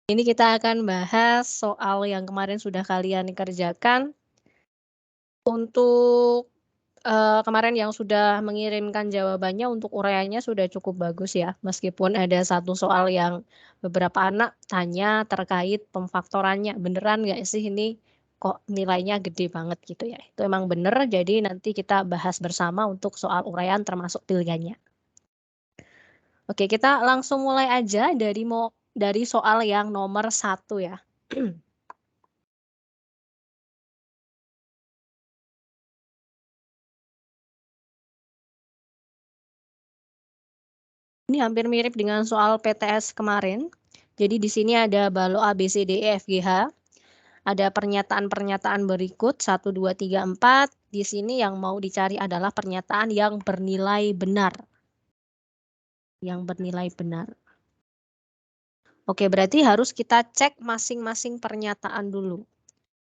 Ini kita akan bahas soal yang kemarin sudah kalian kerjakan. Untuk, kemarin yang sudah mengirimkan jawabannya untuk uraiannya sudah cukup bagus ya, meskipun ada satu soal yang beberapa anak tanya terkait pemfaktorannya, beneran nggak sih ini kok nilainya gede banget gitu ya. Itu emang bener, jadi nanti kita bahas bersama untuk soal uraian termasuk pilihannya. Oke, kita langsung mulai aja dari soal yang nomor 1 ya. Ini hampir mirip dengan soal PTS kemarin. Jadi di sini ada balok A, B, C, D, E, F, G, H. Ada pernyataan-pernyataan berikut 1, 2, 3, 4. Di sini yang mau dicari adalah pernyataan yang bernilai benar. Yang bernilai benar. Oke, berarti harus kita cek masing-masing pernyataan dulu.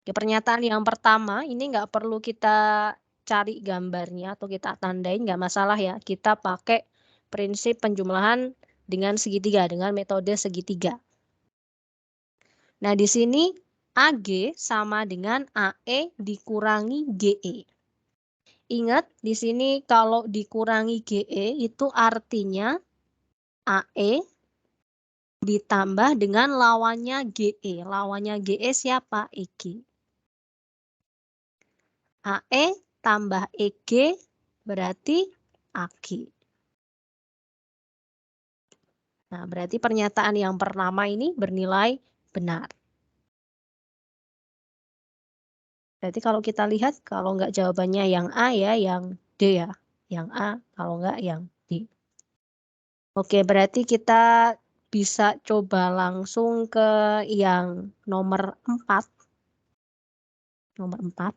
Oke, pernyataan yang pertama ini nggak perlu kita cari gambarnya atau kita tandain, nggak masalah ya. Kita pakai prinsip penjumlahan dengan segitiga, dengan metode segitiga. Nah, di sini AG sama dengan AE dikurangi GE. Ingat, di sini kalau dikurangi GE itu artinya AE ditambah dengan lawannya GE. Lawannya GE siapa? EG. AE tambah EG berarti AG. Nah, berarti pernyataan yang pertama ini bernilai benar. Berarti kalau kita lihat, kalau nggak jawabannya yang A ya, yang D ya. Yang A, kalau nggak yang D. Oke, berarti kita bisa coba langsung ke yang nomor 4. Nomor 4.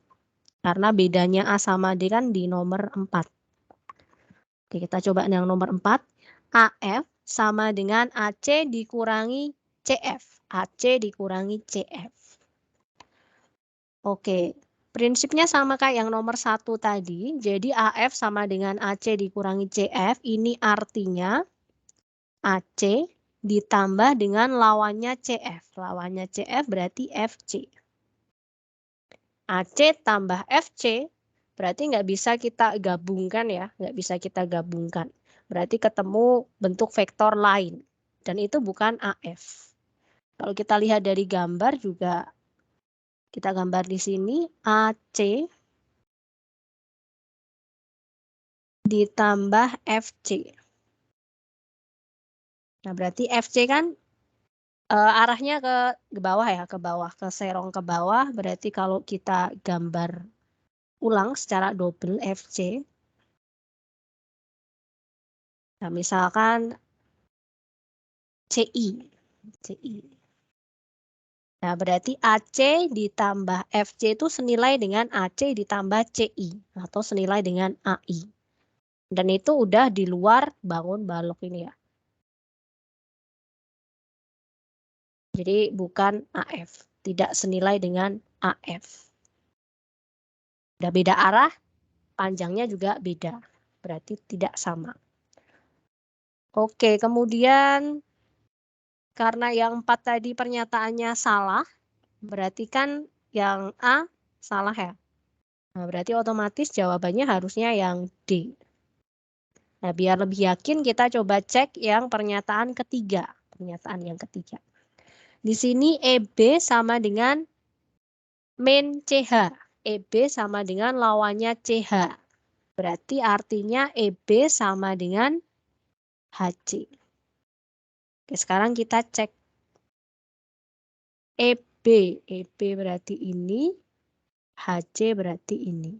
Karena bedanya A sama D kan di nomor 4. Oke, kita coba yang nomor 4. AF sama dengan AC dikurangi CF. AC dikurangi CF. Oke, prinsipnya sama kayak yang nomor 1 tadi. Jadi AF sama dengan AC dikurangi CF. Ini artinya AC ditambah dengan lawannya CF. Lawannya CF berarti FC. AC tambah FC berarti nggak bisa kita gabungkan ya. Nggak bisa kita gabungkan. Berarti ketemu bentuk vektor lain. Dan itu bukan AF. Kalau kita lihat dari gambar juga, kita gambar di sini AC ditambah FC. Nah, berarti FC kan arahnya ke bawah ya, ke bawah, ke serong ke bawah. Berarti kalau kita gambar ulang secara double FC. Nah, misalkan CI. CI. Nah, berarti AC ditambah FC itu senilai dengan AC ditambah CI. Atau senilai dengan AI. Dan itu udah di luar bangun balok ini ya. Jadi bukan AF. Tidak senilai dengan AF. Udah beda arah, panjangnya juga beda. Berarti tidak sama. Oke, kemudian karena yang 4 tadi pernyataannya salah, berarti kan yang A salah ya. Nah, berarti otomatis jawabannya harusnya yang D. Nah, biar lebih yakin kita coba cek yang pernyataan ketiga. Pernyataan yang ketiga. Di sini EB sama dengan min CH. EB sama dengan lawannya CH. Berarti artinya EB sama dengan HC. Oke, sekarang kita cek EB. EB berarti ini, HC berarti ini.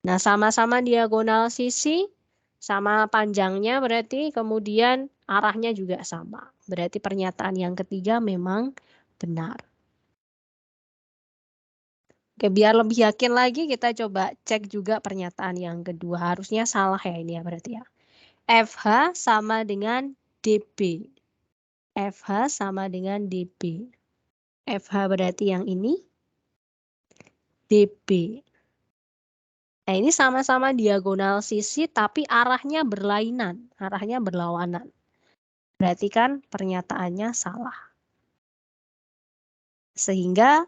Nah, sama-sama diagonal sisi, sama panjangnya berarti kemudian arahnya juga sama. Berarti pernyataan yang ketiga memang benar. Oke, biar lebih yakin lagi kita coba cek juga pernyataan yang kedua. Harusnya salah ya ini ya berarti ya. FH sama dengan DB. FH sama dengan DB. FH berarti yang ini. DB. Nah, ini sama-sama diagonal sisi tapi arahnya berlainan. Arahnya berlawanan. Berarti kan pernyataannya salah. Sehingga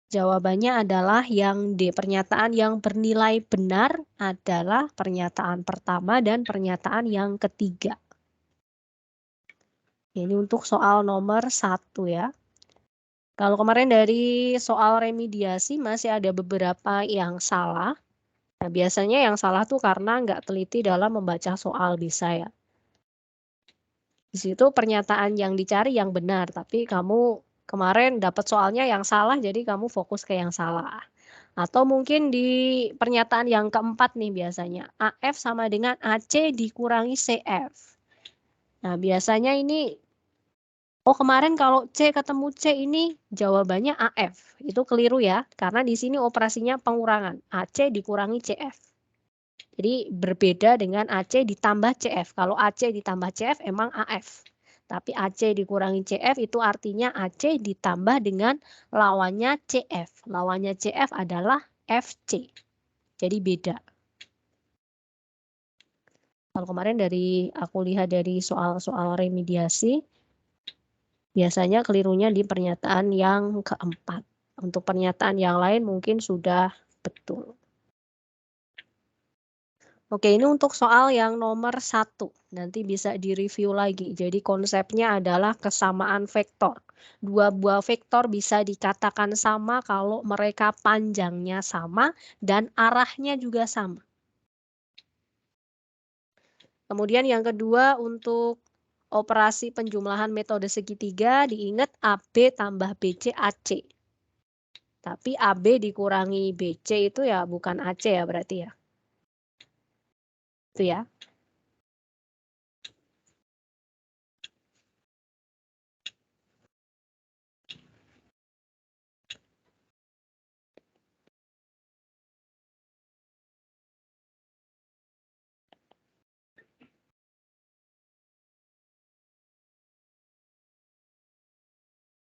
jawabannya adalah yang D. Pernyataan yang bernilai benar adalah pernyataan pertama dan pernyataan yang ketiga. Ini untuk soal nomor 1 ya. Kalau kemarin dari soal remediasi masih ada beberapa yang salah. Nah, biasanya yang salah tuh karena nggak teliti dalam membaca soal bisa ya. Di situ pernyataan yang dicari yang benar, tapi kamu kemarin dapat soalnya yang salah, jadi kamu fokus ke yang salah. Atau mungkin di pernyataan yang keempat nih biasanya, AF sama dengan AC dikurangi CF. Nah, biasanya ini, oh kemarin kalau C ketemu C ini jawabannya AF. Itu keliru ya, karena di sini operasinya pengurangan. AC dikurangi CF. Jadi berbeda dengan AC ditambah CF. Kalau AC ditambah CF emang AF. Tapi AC dikurangi CF itu artinya AC ditambah dengan lawannya CF. Lawannya CF adalah FC. Jadi beda. Kalau kemarin dari aku lihat dari soal-soal remediasi, biasanya kelirunya di pernyataan yang keempat. Untuk pernyataan yang lain mungkin sudah betul. Oke, ini untuk soal yang nomor 1. Nanti bisa direview lagi. Jadi konsepnya adalah kesamaan vektor. Dua buah vektor bisa dikatakan sama kalau mereka panjangnya sama dan arahnya juga sama. Kemudian yang kedua untuk operasi penjumlahan metode segitiga, diingat AB tambah BC AC. Tapi AB dikurangi BC itu ya bukan AC ya berarti ya. Itu ya.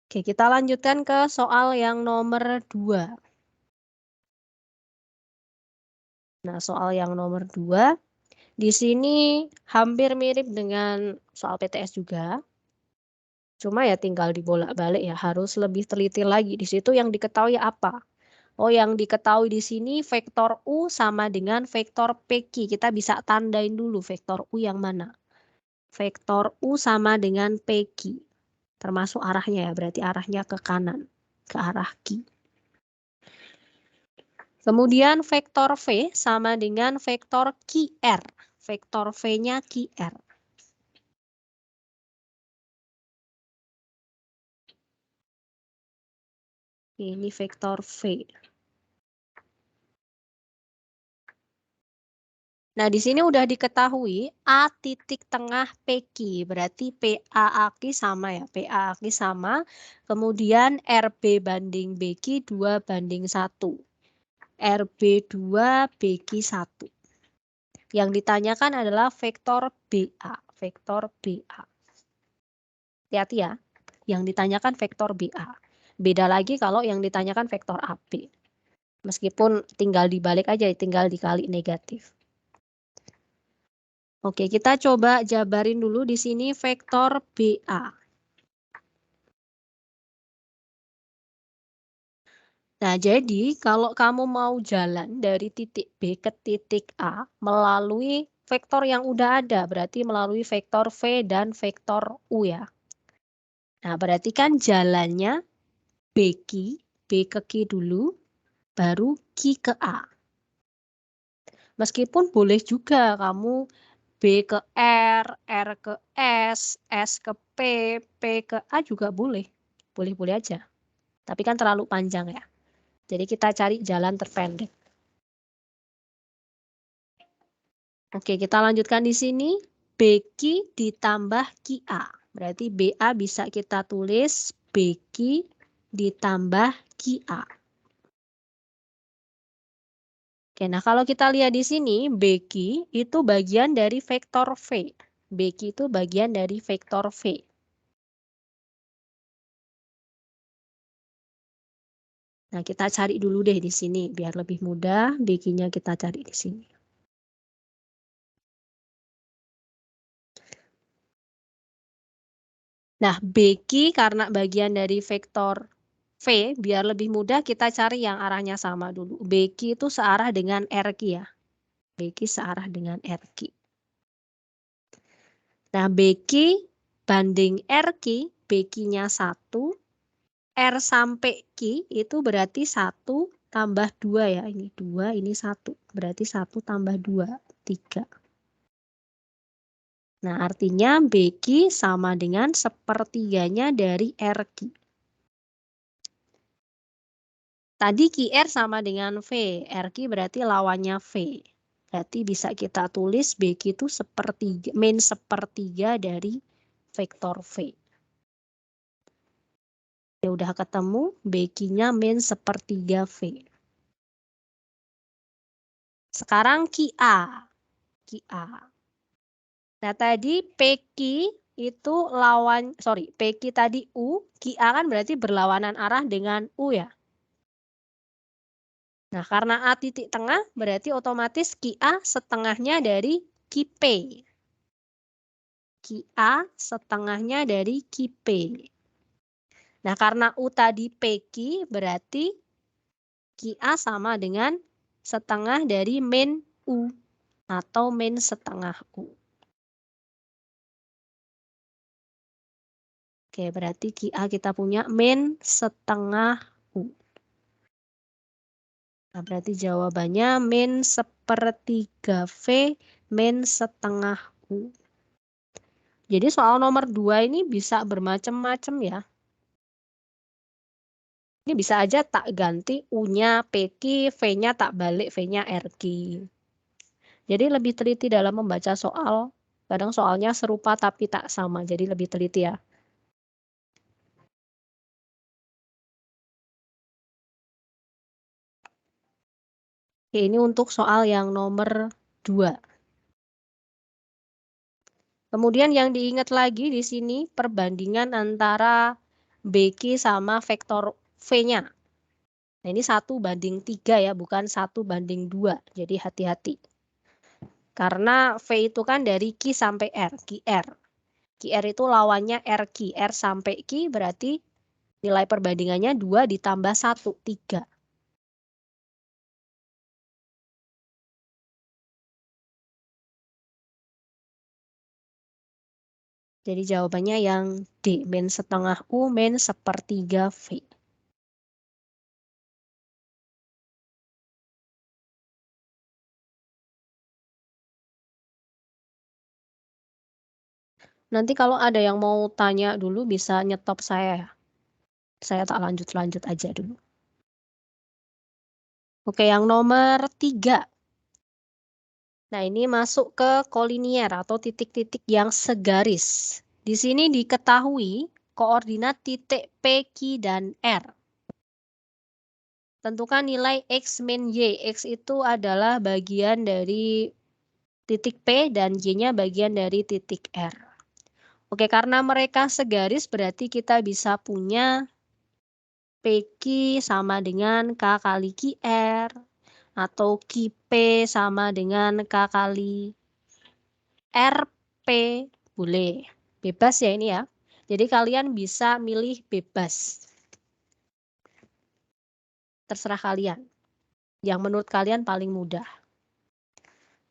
Oke, kita lanjutkan ke soal yang nomor 2. Nah, soal yang nomor 2, di sini hampir mirip dengan soal PTS juga. Cuma ya tinggal dibolak-balik ya, harus lebih teliti lagi. Di situ yang diketahui apa? Oh, yang diketahui di sini vektor U sama dengan vektor PQ. Kita bisa tandain dulu vektor U yang mana. Vektor U sama dengan PQ. Termasuk arahnya ya, berarti arahnya ke kanan, ke arah Q. Kemudian vektor V sama dengan vektor QR. Vektor V-nya QR. Ini vektor V. Nah, di sini udah diketahui A titik tengah PQ, berarti PA aki sama ya, PA aki sama. Kemudian RB banding BQ 2:1. RB2 BQ1. Yang ditanyakan adalah vektor BA, vektor BA. Hati-hati ya, yang ditanyakan vektor BA. Beda lagi kalau yang ditanyakan vektor AB. Meskipun tinggal dibalik aja, tinggal dikali negatif. Oke, kita coba jabarin dulu di sini vektor BA. Nah, jadi kalau kamu mau jalan dari titik B ke titik A melalui vektor yang udah ada, berarti melalui vektor V dan vektor U ya. Nah, berarti kan jalannya BQ, B ke Q dulu, baru Q ke A. Meskipun boleh juga kamu B ke R ke S ke P ke A juga boleh. Boleh-boleh aja. Tapi kan terlalu panjang ya. Jadi kita cari jalan terpendek. Oke, kita lanjutkan di sini. BQ ditambah QA. Berarti BA bisa kita tulis BQ ditambah QA. Oke, nah kalau kita lihat di sini, BQ itu bagian dari vektor V. BQ itu bagian dari vektor V. Nah, kita cari dulu deh di sini, biar lebih mudah. BQ-nya kita cari di sini. Nah, BQ karena bagian dari vektor V, biar lebih mudah kita cari yang arahnya sama dulu. BQ itu searah dengan RQ ya. BQ searah dengan RQ. Nah, BQ banding RQ, BQ-nya 1, R sampai Q itu berarti 1 tambah 2 ya. Ini 2, ini 1. Berarti 1 tambah 2, 3. Nah, artinya BQ sama dengan sepertiganya dari RQ. Tadi QR sama dengan V, RQ berarti lawannya V. Berarti bisa kita tulis BQ itu sepertiga, min sepertiga dari vektor V. Ya udah ketemu, BQ-nya min sepertiga V. Sekarang QA. QA. Nah tadi PQ itu PQ tadi U, QA kan berarti berlawanan arah dengan U ya. Nah, karena A titik tengah, berarti otomatis QA setengahnya dari QP. QA setengahnya dari QP. Nah, karena U tadi PQ, berarti QA sama dengan setengah dari min U, atau min setengah U. Oke, berarti QA kita punya min setengah U. Nah, berarti jawabannya min sepertiga V min setengah U. Jadi soal nomor 2 ini bisa bermacam-macam ya. Ini bisa aja tak ganti U-nya PQ, V-nya tak balik, V-nya RQ. Jadi lebih teliti dalam membaca soal. Kadang soalnya serupa tapi tak sama, jadi lebih teliti ya. Oke, ini untuk soal yang nomor 2. Kemudian yang diingat lagi di sini perbandingan antara BQ sama vektor V-nya. Nah, ini 1:3 ya, bukan 1:2. Jadi hati-hati. Karena V itu kan dari Q sampai R, QR. QR itu lawannya RQ. R sampai Q berarti nilai perbandingannya 2 ditambah 1, 3. Jadi jawabannya yang D, min setengah U, min sepertiga V. Nanti kalau ada yang mau tanya dulu bisa nyetop saya ya. Saya tak lanjut-lanjut aja dulu. Oke, yang nomor 3. Nah, ini masuk ke kolinier atau titik-titik yang segaris. Di sini diketahui koordinat titik P, Q, dan R. Tentukan nilai X min Y. X itu adalah bagian dari titik P dan Y-nya bagian dari titik R. Oke, karena mereka segaris berarti kita bisa punya PQ sama dengan K kali QR. Atau QP sama dengan K kali RP. Boleh. Bebas ya ini ya. Jadi kalian bisa milih bebas. Terserah kalian. Yang menurut kalian paling mudah.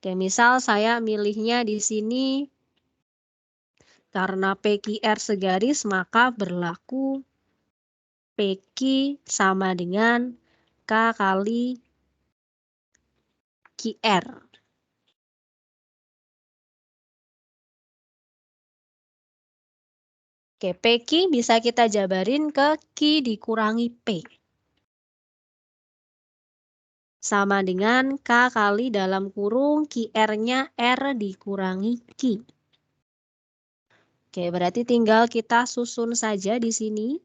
Oke, misal saya milihnya di sini karena PQR segaris maka berlaku PQ sama dengan K kali QR. Oke, PQ bisa kita jabarin ke Q dikurangi P. Sama dengan K kali dalam kurung QR-nya R dikurangi Q. Oke, berarti tinggal kita susun saja di sini.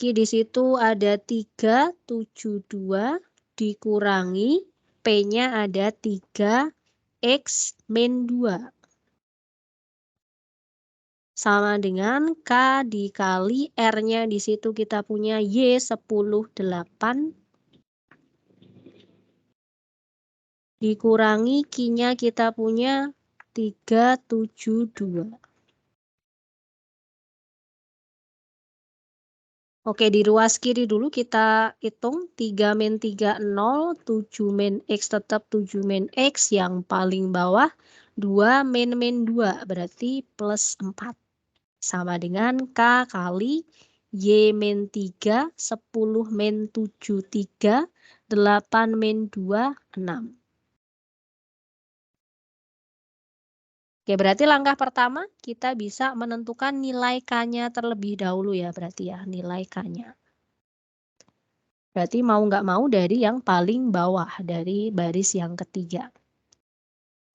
Q di situ ada 372 dikurangi P-nya ada 3 X min 2. Sama dengan K dikali R-nya di situ kita punya Y 10/8. Dikurangi Q-nya kita punya 372. Oke, di ruas kiri dulu kita hitung 3 min 3, 0, 7 min X tetap 7 min X yang paling bawah, 2 min 2, berarti plus 4. Sama dengan K kali Y min 3, 10 min 7, 3, 8 min 2, 6. Oke, berarti langkah pertama kita bisa menentukan nilai K-nya terlebih dahulu ya, berarti ya, nilai K-nya. Berarti mau nggak mau dari yang paling bawah, dari baris yang ketiga.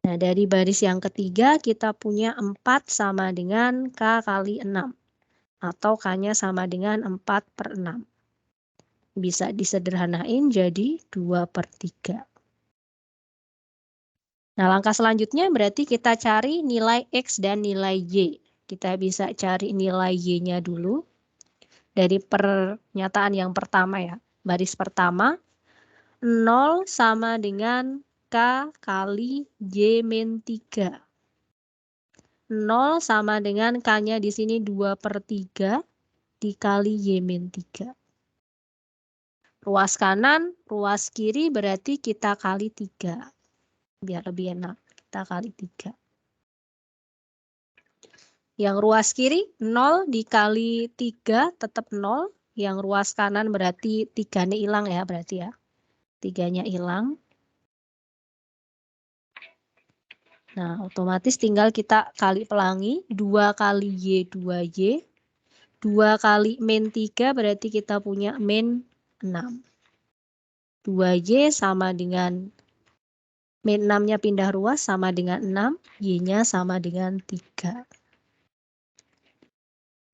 Nah, dari baris yang ketiga kita punya 4 sama dengan K kali 6. Atau K-nya sama dengan 4/6. Bisa disederhanain jadi 2/3. Nah, langkah selanjutnya berarti kita cari nilai X dan nilai Y. Kita bisa cari nilai Y-nya dulu. Dari pernyataan yang pertama ya. Baris pertama, 0 sama dengan K kali Y min 3. 0 sama dengan K-nya di sini 2/3 dikali Y min 3. Ruas kanan, ruas kiri berarti kita kali 3. Biar lebih enak, kita kali 3. Yang ruas kiri 0 dikali 3 tetap 0. Yang ruas kanan berarti 3-nya hilang ya, berarti ya. 3-nya hilang. Nah, otomatis tinggal kita kali pelangi. 2 kali Y, 2Y. 2 kali min 3 berarti kita punya min 6. 2Y sama dengan min 6-nya pindah ruas sama dengan 6. Y-nya sama dengan 3.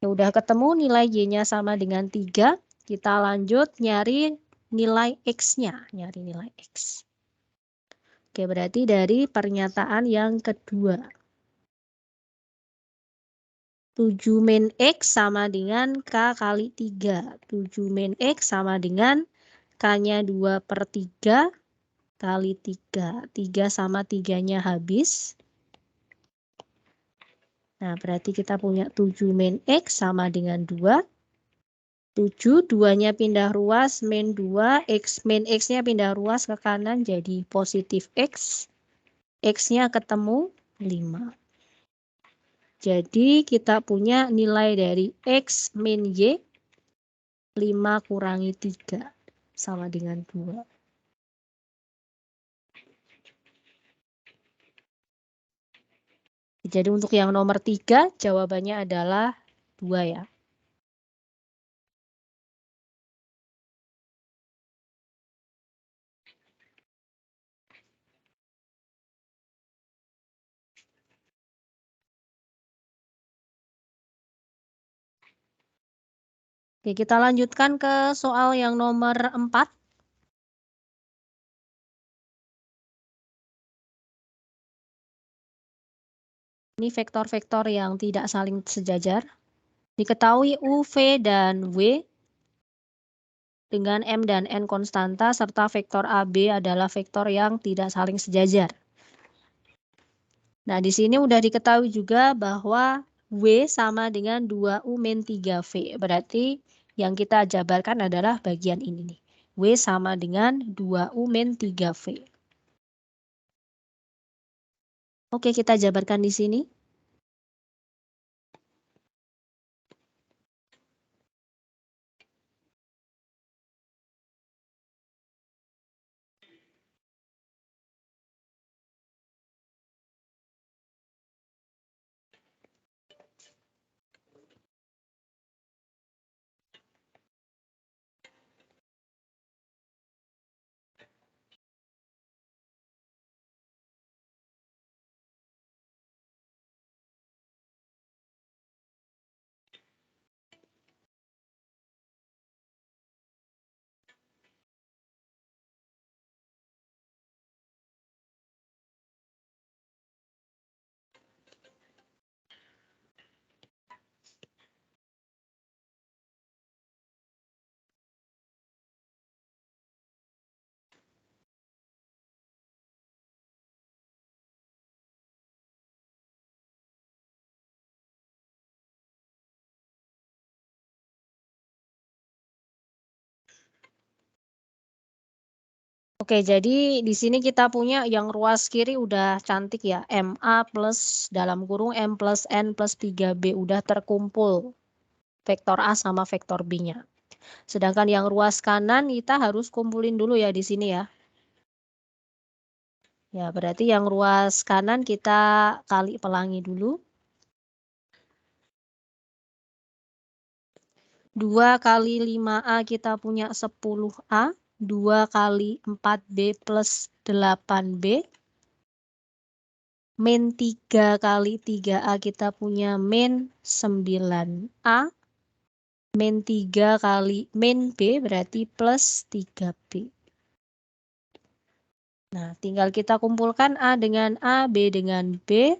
Ya udah ketemu nilai Y-nya sama dengan 3. Kita lanjut nyari nilai X-nya. Nyari nilai X. Oke, berarti dari pernyataan yang kedua. 7 min X sama dengan K kali 3. 7 min X sama dengan K-nya 2/3 kali 3. 3 sama 3-nya habis. Nah, berarti kita punya 7 min X sama dengan 2. 7, 2-nya pindah ruas, min 2, X, min X-nya pindah ruas ke kanan jadi positif X. X-nya ketemu 5. Jadi kita punya nilai dari X min Y, 5 kurangi 3, sama dengan 2. Jadi untuk yang nomor 3, jawabannya adalah 2 ya. Oke, kita lanjutkan ke soal yang nomor 4. Ini vektor-vektor yang tidak saling sejajar. Diketahui U, V, dan W dengan M dan N konstanta serta vektor AB adalah vektor yang tidak saling sejajar. Nah, di sini udah diketahui juga bahwa W sama dengan 2U min 3V. Berarti yang kita jabarkan adalah bagian ini nih. W sama dengan 2U min 3V. Oke, kita jabarkan di sini. Oke, jadi di sini kita punya yang ruas kiri udah cantik ya. MA plus dalam kurung M plus N plus 3B udah terkumpul. Vektor A sama vektor B-nya. Sedangkan yang ruas kanan kita harus kumpulin dulu ya di sini ya. Ya, berarti yang ruas kanan kita kali pelangi dulu. 2 kali 5A kita punya 10A. 2 kali 4B plus 8B. Min 3 kali 3A kita punya min 9A. Min 3 kali min B berarti plus 3B. Nah, tinggal kita kumpulkan A dengan A, B dengan B.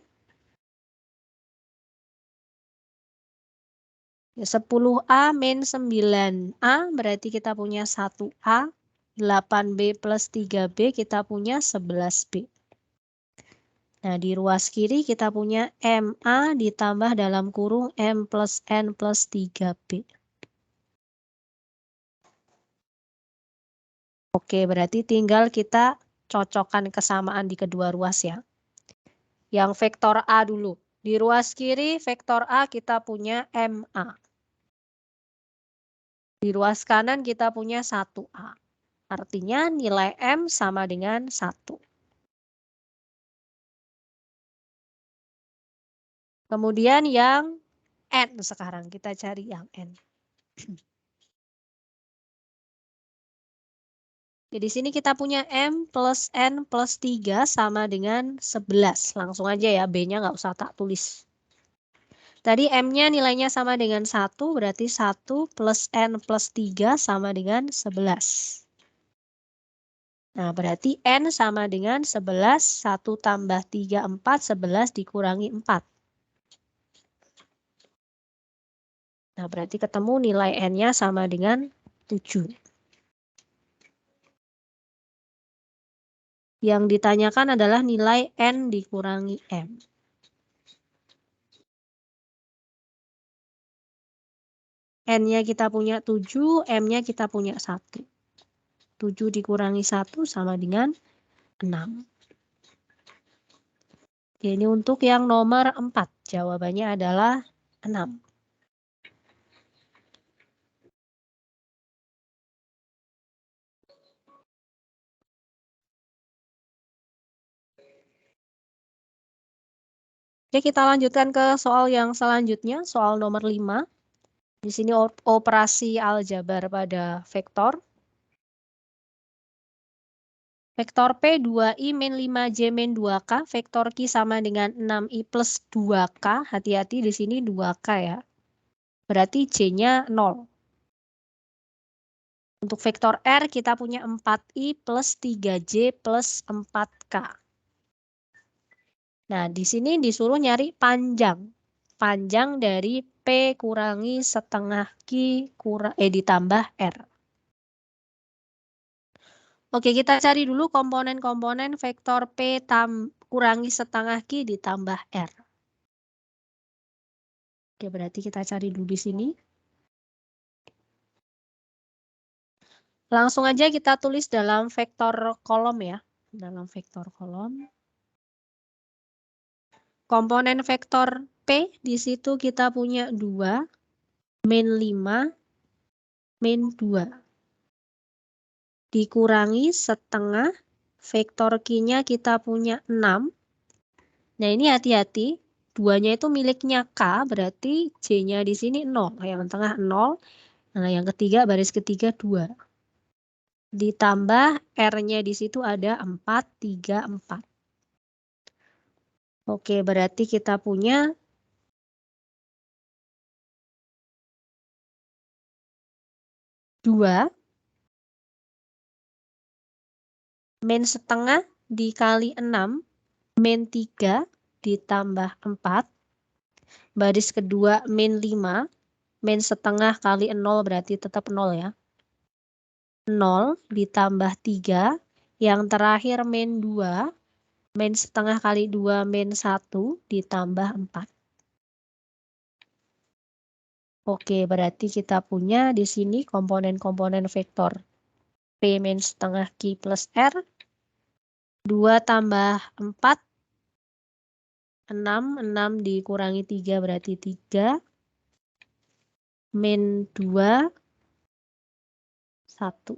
10A min 9A berarti kita punya 1A. 8B plus 3B kita punya 11B. Nah, di ruas kiri kita punya MA ditambah dalam kurung M plus N plus 3B. Oke, berarti tinggal kita cocokkan kesamaan di kedua ruas ya. Yang vektor A dulu. Di ruas kiri vektor A kita punya MA. Di ruas kanan kita punya 1A. Artinya nilai M sama dengan 1. Kemudian yang N sekarang kita cari yang N. Jadi di sini kita punya M plus N plus 3 sama dengan 11. Langsung aja ya, B-nya nggak usah tak tulis. Tadi M-nya nilainya sama dengan 1, berarti 1 plus N plus 3 sama dengan 11. Nah, berarti N sama dengan 11, 1 tambah 3, 4, 11 dikurangi 4. Nah, berarti ketemu nilai N-nya sama dengan 7. Yang ditanyakan adalah nilai N dikurangi M. N-nya kita punya 7, M-nya kita punya 1. 7 dikurangi 1 sama dengan 6. Ini untuk yang nomor 4. Jawabannya adalah 6. Oke, kita lanjutkan ke soal yang selanjutnya, soal nomor 5. Di sini operasi aljabar pada vektor. Vektor P 2I min 5J min 2K, vektor Q sama dengan 6I plus 2K. Hati-hati di sini 2K ya. Berarti J-nya 0. Untuk vektor R kita punya 4I plus 3J plus 4K. Nah, di sini disuruh nyari panjang. Panjang dari P kurangi setengah Q ditambah R. Oke, kita cari dulu komponen-komponen vektor P kurangi setengah Q ditambah R. Oke, berarti kita cari dulu di sini. Langsung aja kita tulis dalam vektor kolom ya. Dalam vektor kolom. Komponen vektor P di situ kita punya 2, min 5, min 2. Dikurangi setengah, vektor Q-nya kita punya 6. Nah ini hati-hati, 2-nya itu miliknya K, berarti J-nya di sini 0. Yang tengah 0, nah yang ketiga baris ketiga 2. Ditambah R-nya di situ ada 4, 3, 4. Oke, berarti kita punya 2 min setengah dikali 6, min 3 ditambah 4. Baris kedua min 5, min setengah kali 0 berarti tetap 0 ya. 0 ditambah 3, yang terakhir min 2, min setengah kali 2 min 1 ditambah 4. Oke, berarti kita punya di sini komponen-komponen vektor P min setengah Q plus R. 2 tambah 4. 6 dikurangi 3 berarti 3. Min 2. 1.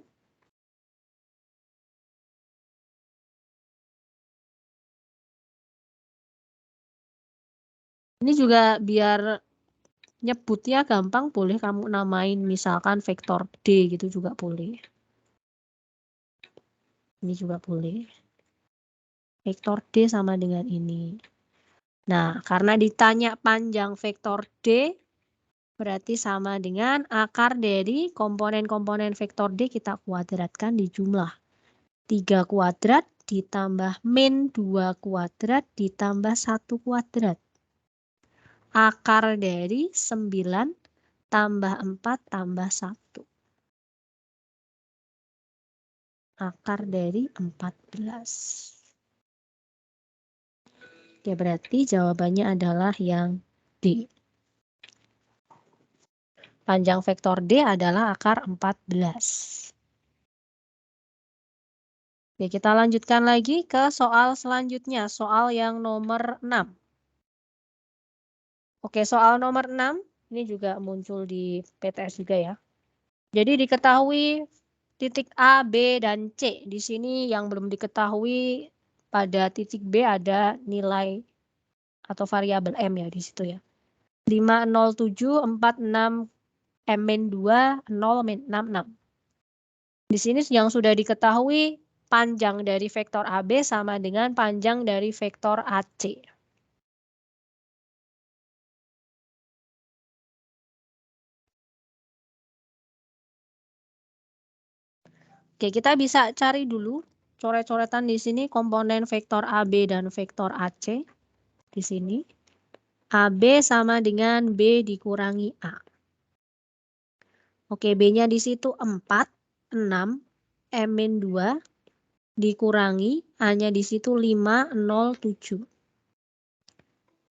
Ini juga biar nyebutnya gampang, boleh kamu namain misalkan vektor D gitu juga boleh. Ini juga boleh. Vektor D sama dengan ini. Nah, karena ditanya panjang vektor D, berarti sama dengan akar dari komponen-komponen vektor D kita kuadratkan di jumlah. 3 kuadrat ditambah min 2 kuadrat ditambah 1 kuadrat. Akar dari 9 tambah 4 tambah 1. Akar dari 14. Oke, berarti jawabannya adalah yang D. Panjang vektor D adalah akar 14. Oke, kita lanjutkan lagi ke soal selanjutnya, soal yang nomor 6. Oke, soal nomor 6, ini juga muncul di PTS juga ya. Jadi diketahui titik A, B, dan C. Di sini yang belum diketahui pada titik B ada nilai atau variabel M ya di situ ya. 5, 0, 7, 4, 6, M-2, 0, 66. Di sini yang sudah diketahui panjang dari vektor AB sama dengan panjang dari vektor AC. Oke, kita bisa cari dulu coret-coretan di sini komponen vektor AB dan vektor AC. Di sini AB sama dengan B dikurangi A. Oke, B-nya di situ 4, 6, M-2 dikurangi A-nya di situ 5, 0, 7.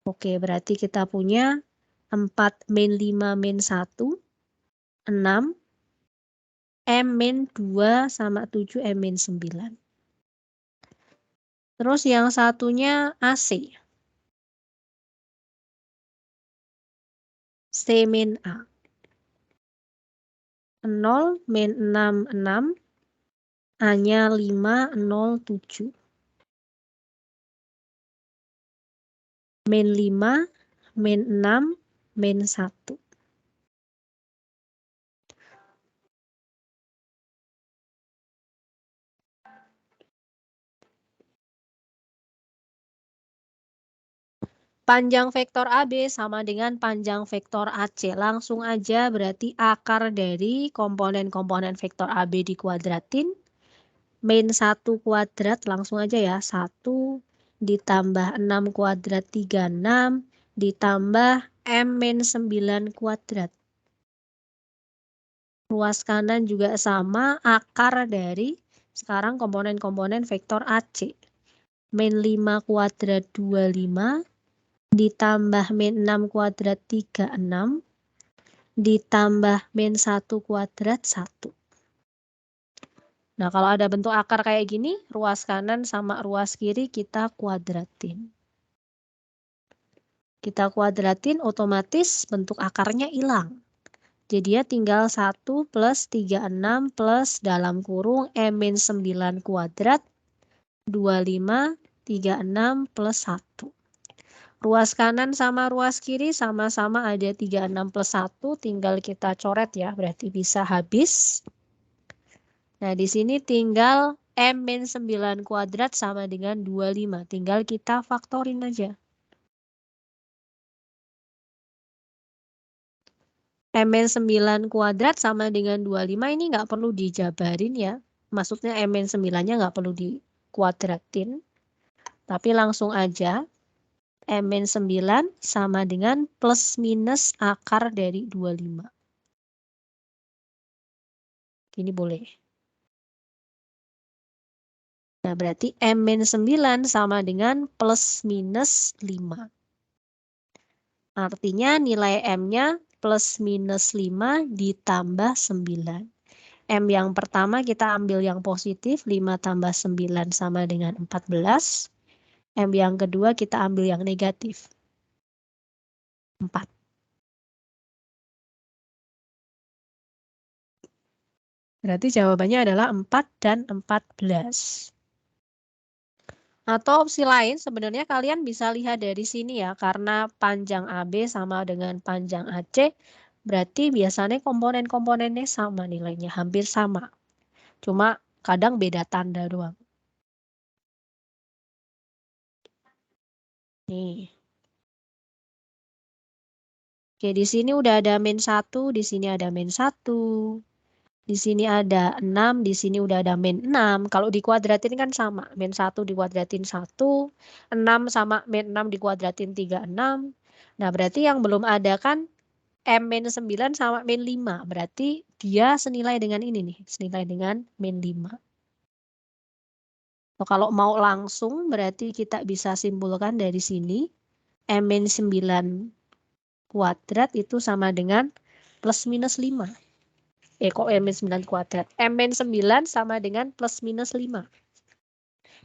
Oke, berarti kita punya 4 min 5 min 1, 6, M min 2 sama 7 M min 9. Terus yang satunya AC. C min A. 0 min 6, 6. A-nya 5, 0, 7. Min 5, min 6, min 1. Panjang vektor AB sama dengan panjang vektor AC. Langsung aja berarti akar dari komponen-komponen vektor AB dikuadratin. Min 1 kuadrat langsung aja ya. 1 ditambah 6 kuadrat 36 ditambah M min 9 kuadrat. Ruas kanan juga sama, akar dari sekarang komponen-komponen vektor AC. Min 5 kuadrat 25 ditambah min 6 kuadrat 36 ditambah min 1 kuadrat 1. Nah, kalau ada bentuk akar kayak gini, ruas kanan sama ruas kiri kita kuadratin. Kita kuadratin, otomatis bentuk akarnya hilang. Jadi ya tinggal 1 plus 36 plus dalam kurung M-9 kuadrat 25, 36 plus 1. Ruas kanan sama ruas kiri sama-sama ada 36 plus 1, tinggal kita coret ya, berarti bisa habis. Nah, di sini tinggal M-9 kuadrat sama dengan 25, tinggal kita faktorin aja. M-9 kuadrat sama dengan 25 ini nggak perlu dijabarin ya. Maksudnya M-9-nya nggak perlu dikuadratin. Tapi langsung aja M-9 sama dengan plus minus akar dari 25. Ini boleh. Nah, berarti M-9 sama dengan plus minus 5. Artinya nilai M-nya plus minus 5 ditambah 9. M yang pertama kita ambil yang positif, 5 tambah 9 sama dengan 14. M yang kedua kita ambil yang negatif, 4. Berarti jawabannya adalah 4 dan 14. Atau opsi lain sebenarnya kalian bisa lihat dari sini ya, karena panjang AB sama dengan panjang AC, berarti biasanya komponen-komponennya sama nilainya, hampir sama. Cuma kadang beda tanda doang. Nih. Oke, di sini udah ada min 1, di sini ada min 1. Di sini ada 6, di sini udah ada min 6. Kalau dikuadratin kan sama. Min 1 dikuadratin 1, 6 sama min 6 dikuadratin 36. Nah, berarti yang belum ada kan M-9 sama min 5. Berarti dia senilai dengan ini nih. Senilai dengan min 5. Kalau mau langsung berarti kita bisa simpulkan dari sini. M-9 kuadrat itu sama dengan plus minus 5. Kok M-9 kuadrat? M-9 sama dengan plus minus 5.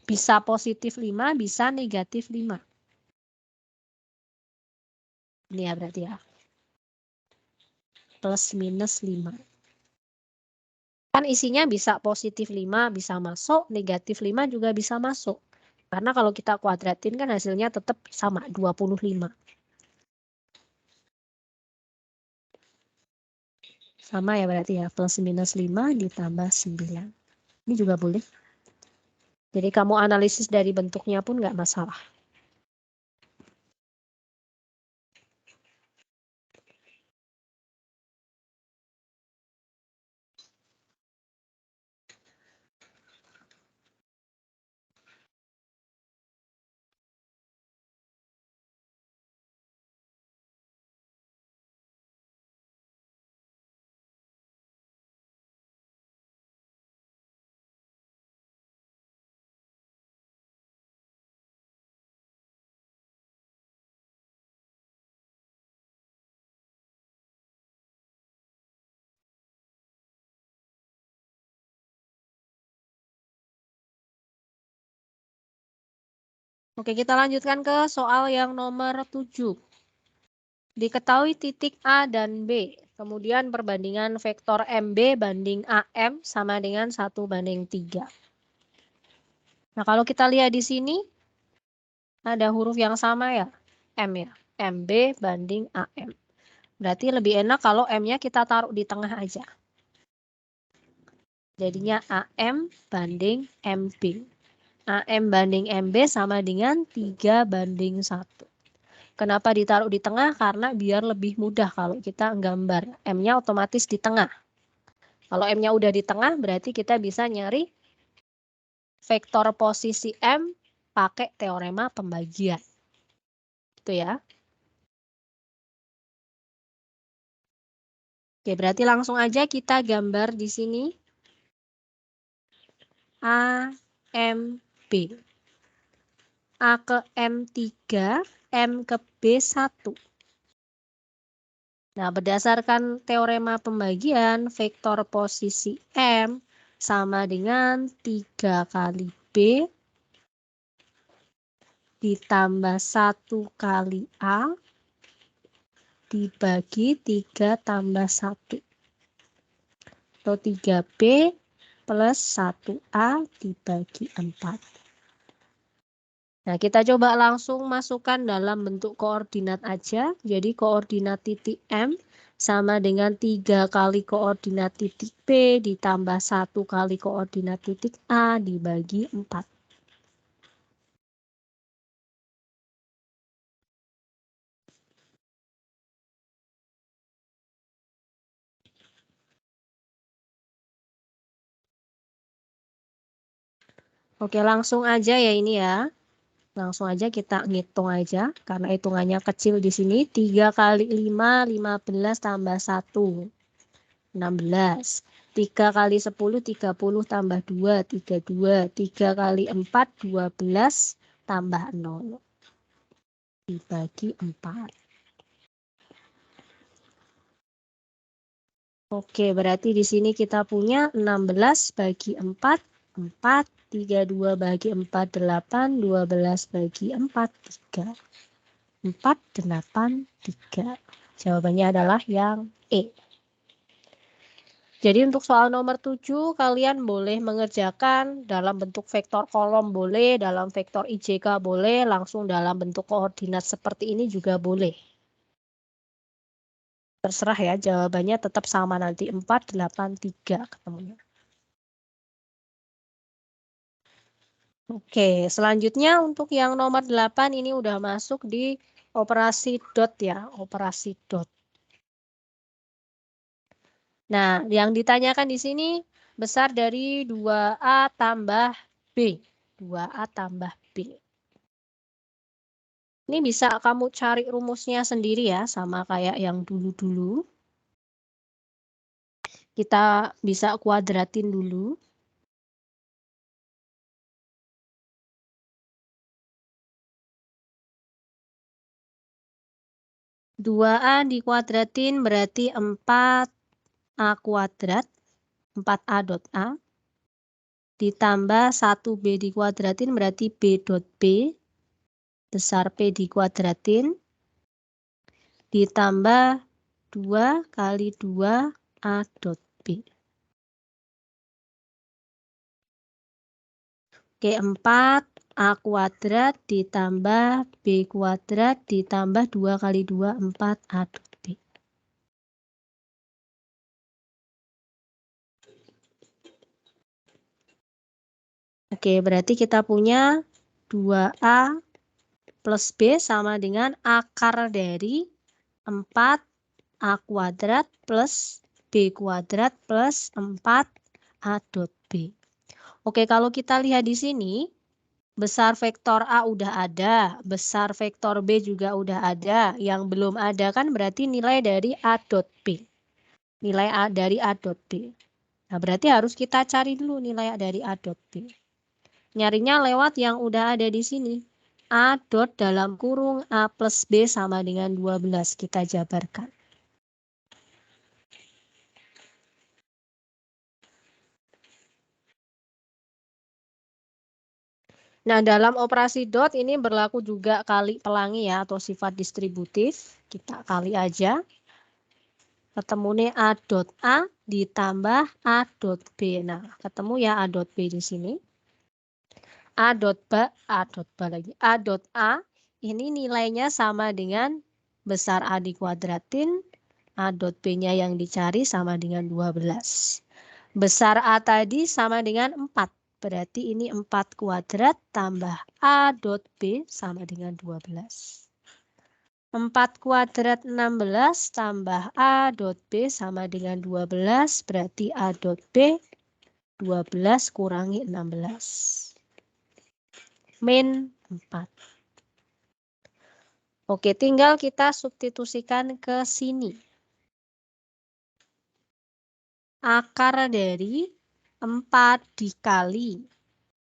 Bisa positif 5, bisa negatif 5. Ini ya berarti ya. Plus minus 5. Kan isinya bisa positif 5 bisa masuk, negatif 5 juga bisa masuk. Karena kalau kita kuadratin kan hasilnya tetap sama, 25. Sama ya berarti ya, plus minus 5 ditambah 9. Ini juga boleh. Jadi kamu analisis dari bentuknya pun nggak masalah. Oke, kita lanjutkan ke soal yang nomor 7. Diketahui titik A dan B. Kemudian perbandingan vektor MB banding AM sama dengan 1:3. Nah, kalau kita lihat di sini, ada huruf yang sama ya, M ya. MB banding AM. Berarti lebih enak kalau M-nya kita taruh di tengah aja. Jadinya AM banding MB. AM banding MB sama dengan 3:1. Kenapa ditaruh di tengah? Karena biar lebih mudah kalau kita gambar. M-nya otomatis di tengah. Kalau M-nya udah di tengah, berarti kita bisa nyari vektor posisi M pakai teorema pembagian. Gitu ya. Oke, berarti langsung aja kita gambar di sini. A, M, B. A ke M3, M ke B1. Nah, berdasarkan teorema pembagian, vektor posisi M sama dengan 3 kali B ditambah 1 kali A dibagi 3 tambah 1. Atau 3B plus 1A dibagi 4. Nah, kita coba langsung masukkan dalam bentuk koordinat aja. Jadi koordinat titik M sama dengan 3 kali koordinat titik B ditambah 1 kali koordinat titik A dibagi 4. Oke, langsung aja ya ini ya. Langsung aja kita ngitung aja. Karena hitungannya kecil di sini. 3 kali 5, 15 tambah 1. 16. 3 kali 10, 30 tambah 2, 32. 3 kali 4, 12 tambah 0. Dibagi 4. Oke, berarti di sini kita punya 16 bagi 4, 4, 32 bagi 4, 8, 12 bagi 4, 3. 4, 8, 3. Jawabannya adalah yang E. Jadi untuk soal nomor 7, kalian boleh mengerjakan dalam bentuk vektor kolom boleh, dalam vektor IJK boleh, langsung dalam bentuk koordinat seperti ini juga boleh. Terserah ya, jawabannya tetap sama nanti 4, 8, 3 ketemunya. Oke, selanjutnya untuk yang nomor 8 ini udah masuk di operasi dot ya, operasi dot. Nah, yang ditanyakan di sini besar dari 2A tambah B. 2A tambah B. Ini bisa kamu cari rumusnya sendiri ya, sama kayak yang dulu-dulu. Kita bisa kuadratin dulu. 2A dikuadratin berarti 4A kuadrat, 4A dot A. Ditambah 1B dikuadratin berarti B dot B. Besar P dikuadratin. Ditambah 2 kali 2 A dot B. Oke, 4 A kuadrat ditambah B kuadrat ditambah 2 kali 2, 4 A dot B. Oke, berarti kita punya 2A plus B sama dengan akar dari 4 A kuadrat plus B kuadrat plus 4 A dot B. Oke, kalau kita lihat di sini, besar vektor A udah ada, besar vektor B juga udah ada. Yang belum ada kan berarti nilai dari A dot B. Nilai A dari A dot B. Nah, berarti harus kita cari dulu nilai dari A dot B. Nyarinya lewat yang udah ada di sini. A dot dalam kurung A plus B sama dengan 12. Kita jabarkan. Nah, dalam operasi dot ini berlaku juga kali pelangi ya, atau sifat distributif. Kita kali aja. Ketemu nih A dot A ditambah A dot B. Nah, ketemu ya A dot B di sini. A dot B lagi. A dot A ini nilainya sama dengan besar A dikuadratin. A dot B-nya yang dicari sama dengan 12. Besar A tadi sama dengan 4. Berarti ini 4 kuadrat tambah A dot B sama dengan 12. 4 kuadrat 16 tambah A dot B sama dengan 12. Berarti A dot B 12 kurangi 16. Min 4. Oke, tinggal kita substitusikan ke sini. Akar dari 4 dikali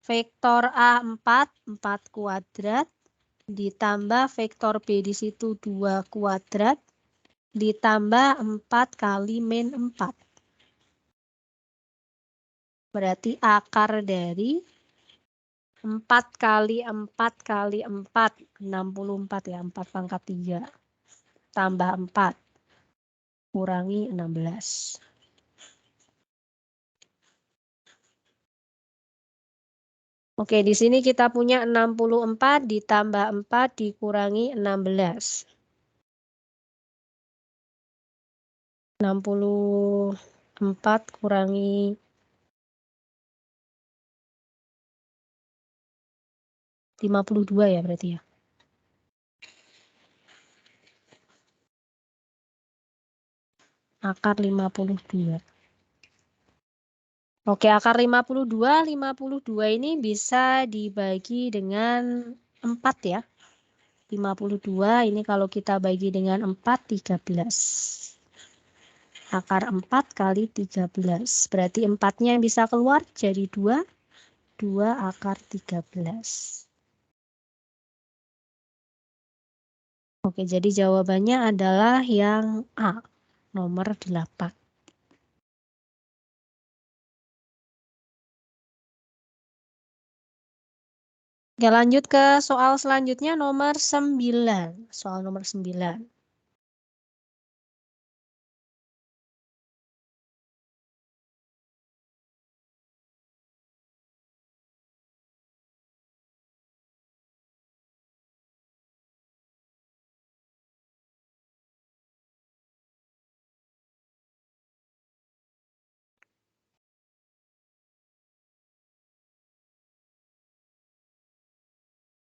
vektor A4, 4 kuadrat, ditambah vektor B di situ 2 kuadrat, ditambah 4 kali min 4. Berarti akar dari 4 kali 4 kali 4, 64 ya, 4 pangkat 3. Tambah 4, kurangi 16. Oke, di sini kita punya 64 ditambah 4 dikurangi 16. 64 kurangi 52 ya berarti ya. Akar 52. Oke, akar 52 ini bisa dibagi dengan 4 ya. 52 ini kalau kita bagi dengan 4, 13. Akar 4 kali 13. Berarti 4-nya yang bisa keluar jadi 2. 2 akar 13. Oke, jadi jawabannya adalah yang A, nomor 8. Oke, lanjut ke soal selanjutnya nomor 9. Soal nomor 9.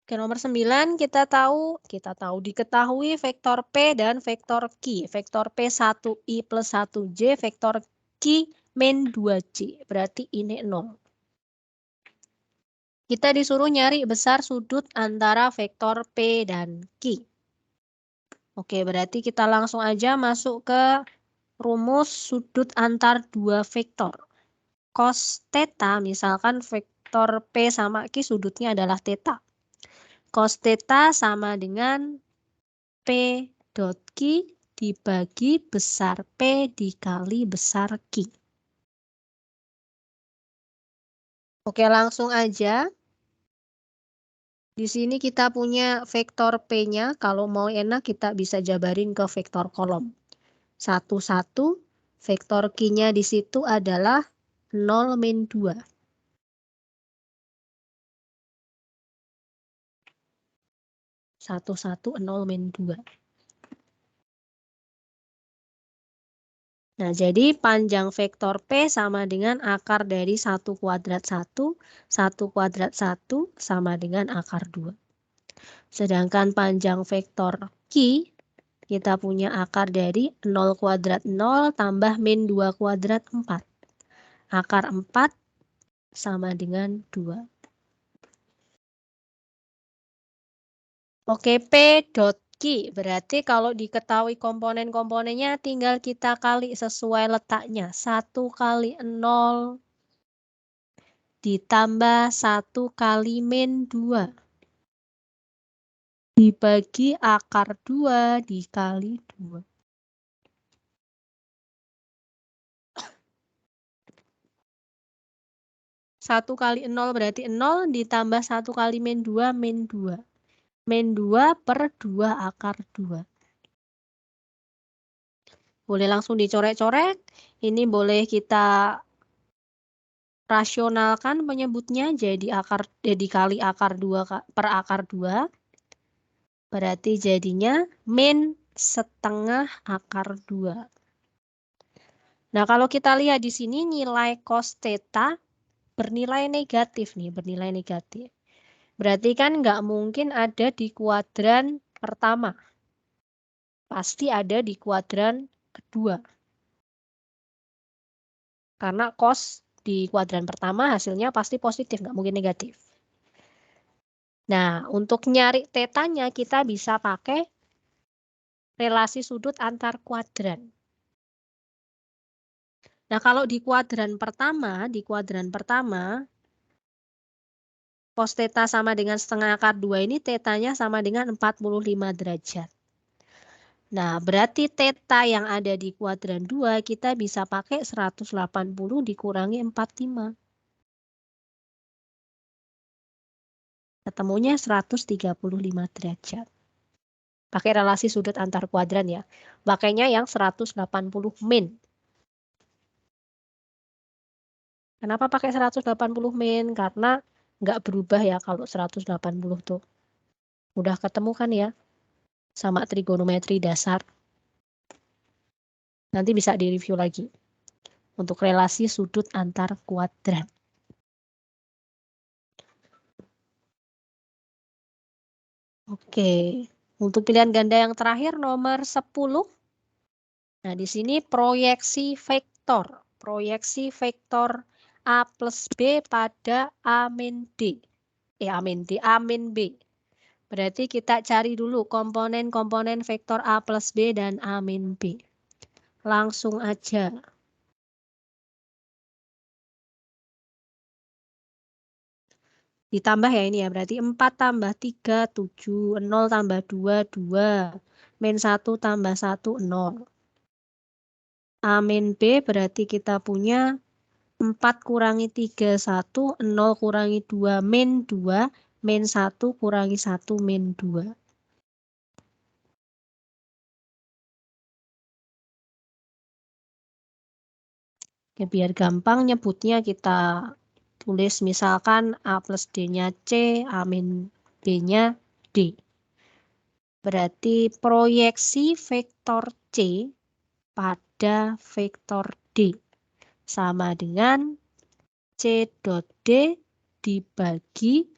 Oke, nomor 9 diketahui vektor P dan vektor Q. Vektor P 1I plus 1J, vektor Q min 2J. Berarti ini 0. Kita disuruh nyari besar sudut antara vektor P dan Q. Oke, berarti kita langsung aja masuk ke rumus sudut antar dua vektor. Cos theta, misalkan vektor P sama Q sudutnya adalah theta. Cos theta sama dengan P dot Q dibagi besar P dikali besar Q. Oke, langsung aja. Di sini kita punya vektor P-nya. Kalau mau enak kita bisa jabarin ke vektor kolom. 1, 1. Vektor Q-nya di situ adalah 0 min 2. 1, 1, 0 min 2. Nah, jadi panjang vektor P sama dengan akar dari 1 kuadrat 1, 1 kuadrat 1 sama dengan akar 2. Sedangkan panjang vektor Q, kita punya akar dari 0 kuadrat 0 tambah min 2 kuadrat 4. Akar 4 sama dengan 2. Oke, P dot Q. Berarti kalau diketahui komponen-komponennya tinggal kita kali sesuai letaknya. 1 kali 0 ditambah 1 kali min 2. Dibagi akar 2 dikali 2. 1 kali 0 berarti 0 ditambah 1 kali min 2 min 2. Min 2 per 2 akar 2. Boleh langsung dicoret-coret. Ini boleh kita rasionalkan penyebutnya jadi dikali akar 2 per akar 2. Berarti jadinya min setengah akar 2. Nah, kalau kita lihat di sini nilai cos theta bernilai negatif nih, bernilai negatif. Berarti kan nggak mungkin ada di kuadran pertama. Pasti ada di kuadran kedua. Karena cos di kuadran pertama hasilnya pasti positif, nggak mungkin negatif. Nah, untuk nyari tetanya kita bisa pakai relasi sudut antar kuadran. Nah, kalau di kuadran pertama, cos theta sama dengan setengah akar 2 ini tetanya sama dengan 45 derajat. Nah, berarti theta yang ada di kuadran 2 kita bisa pakai 180 dikurangi 45. Ketemunya 135 derajat. Pakai relasi sudut antar kuadran ya. Pakainya yang 180 min. Kenapa pakai 180 min? Karena nggak berubah ya kalau 180 tuh. Udah ketemu kan ya sama trigonometri dasar. Nanti bisa direview lagi untuk relasi sudut antar kuadran. Oke, untuk pilihan ganda yang terakhir nomor 10. Nah, di sini proyeksi vektor. Proyeksi vektor A plus B pada A min D. A min B. Berarti kita cari dulu komponen-komponen vektor A plus B dan A min B. Langsung aja. Ditambah ya ini ya, berarti 4 tambah 3, 7, 0 tambah 2, 2. Min 1 tambah 1, 0. A min B berarti kita punya 4 kurangi 3, 1, 0 kurangi 2, min 2, min 1 kurangi 1 min 2. Oke, biar gampang nyebutnya kita tulis misalkan A plus D-nya C, A min B-nya D. Berarti proyeksi vektor C pada vektor D sama dengan C dot D dibagi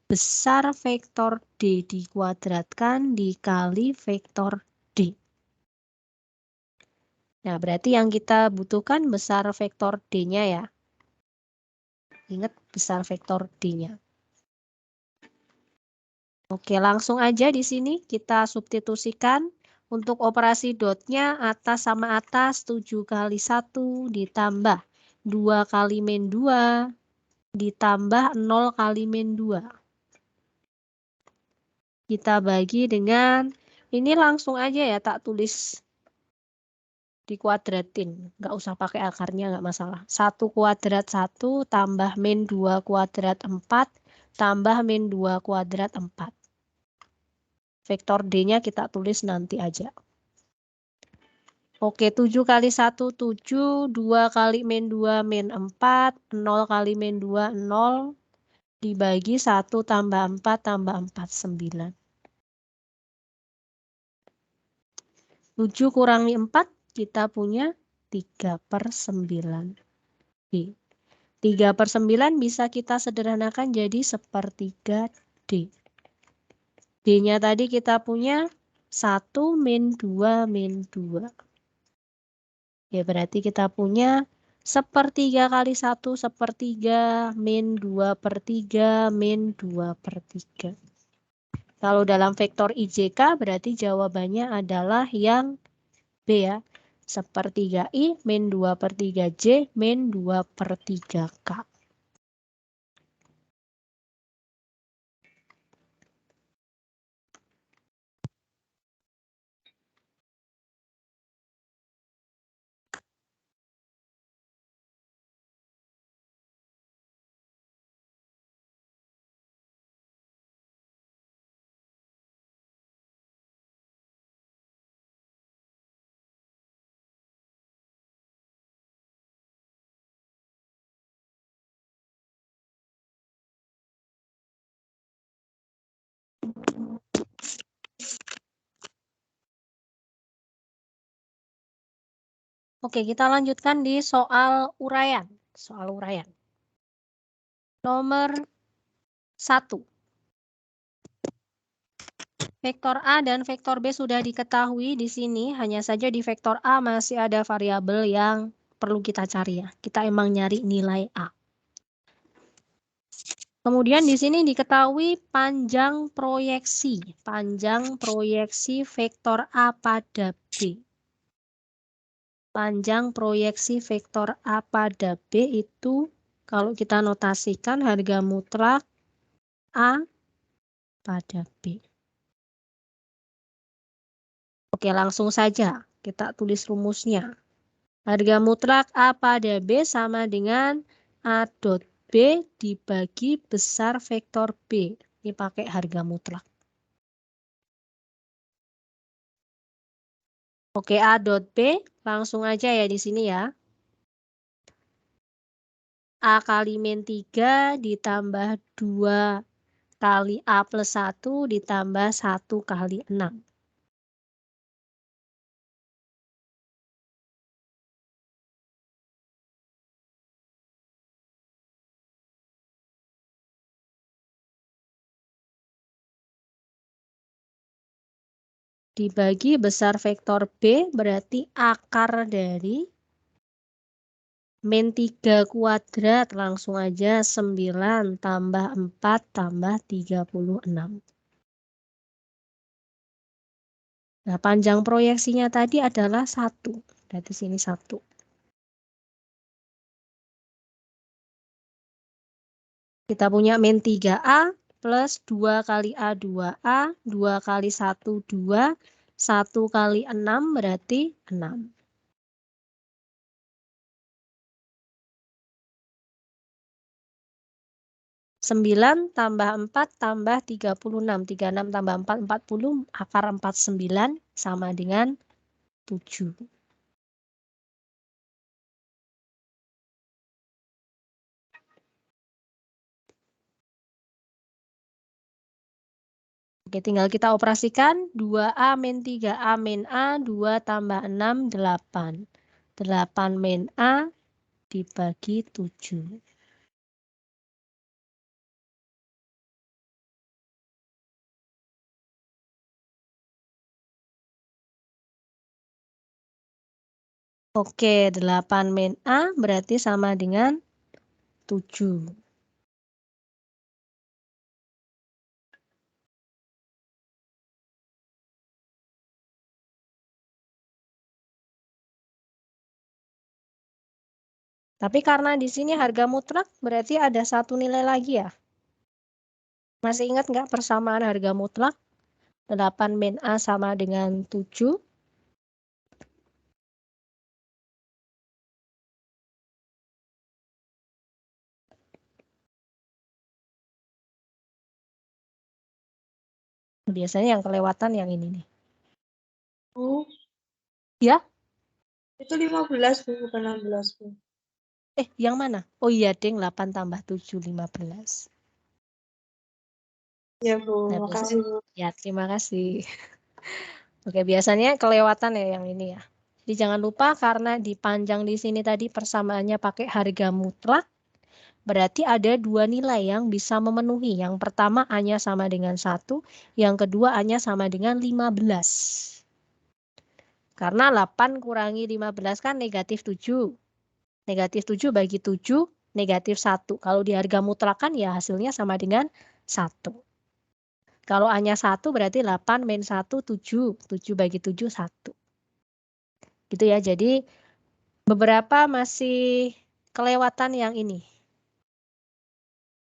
besar vektor D dikuadratkan dikali vektor D. Nah, berarti yang kita butuhkan besar vektor D-nya ya. Ingat besar vektor D-nya. Oke, langsung aja di sini kita substitusikan. Untuk operasi dotnya atas sama atas 7 kali 1 ditambah 2 kali min 2 ditambah 0 kali min 2. Kita bagi dengan, ini langsung aja ya tak tulis dikuadratin. Nggak usah pakai akarnya, nggak masalah. 1 kuadrat 1 tambah min 2 kuadrat 4 tambah min 2 kuadrat 4. Vektor D-nya kita tulis nanti aja. Oke, 7 kali 1, 7. 2 kali min 2, min 4. 0 kali min 2, 0. Dibagi 1 tambah 4 tambah 4, 9. 7 kurangi 4, kita punya 3/9. 3/9 bisa kita sederhanakan jadi 1/3 D. D-nya tadi kita punya 1 min 2 min 2. Ya, berarti kita punya 1/3 kali 1, 1/3 min 2/3 min 2/3. Kalau dalam vektor IJK berarti jawabannya adalah yang B ya. 1/3 I min 2/3 J min 2/3 K. Oke, kita lanjutkan di soal uraian. Soal uraian. Nomor 1. Vektor A dan vektor B sudah diketahui di sini. Hanya saja di vektor A masih ada variabel yang perlu kita cari ya. Kita emang nyari nilai A. Kemudian di sini diketahui panjang proyeksi vektor A pada B. Panjang proyeksi vektor A pada B itu kalau kita notasikan harga mutlak A pada B. Oke, langsung saja kita tulis rumusnya. Harga mutlak A pada B sama dengan A dot B dibagi besar vektor B. Ini pakai harga mutlak. Oke, A dot B langsung aja ya di sini ya. A kali min 3 ditambah 2 kali A plus 1 ditambah 1 kali 6. Dibagi besar vektor B berarti akar dari min 3 kuadrat, langsung aja 9 tambah 4 tambah 36. Nah, panjang proyeksinya tadi adalah 1. Berarti sini 1. Kita punya min 3A plus 2 kali A 2A, 2 kali 1 2, 1 kali 6 berarti 6. 9 tambah 4 tambah 36. 36 tambah 4, 40. Akar 49 sama dengan 7. Oke, tinggal kita operasikan. 2A min 3A min A, 2 tambah 6, 8. 8 min A dibagi 7. Oke, 8 min A berarti sama dengan 7. Tapi karena di sini harga mutlak berarti ada satu nilai lagi ya. Masih ingat nggak persamaan harga mutlak? 8 min A sama dengan 7. Biasanya yang kelewatan yang ini nih. Ya? Itu 15, Bu, bukan 16, Bu. Yang mana? Oh iya, Deng, 8 tambah 7, 15. Ya, Bu. Nah, Makasih, Bu. ya, terima kasih. Oke, biasanya kelewatan ya yang ini ya. Jadi jangan lupa karena dipanjang di sini tadi persamaannya pakai harga mutlak, berarti ada dua nilai yang bisa memenuhi. Yang pertama A-nya sama dengan 1, yang kedua A-nya sama dengan 15. Karena 8 kurangi 15 kan negatif 7. Negatif 7 bagi 7, negatif 1. Kalau di harga mutlak kan ya hasilnya sama dengan 1. Kalau A-nya 1 berarti 8 min 1, 7. 7 bagi 7, 1. Gitu ya, jadi beberapa masih kelewatan yang ini.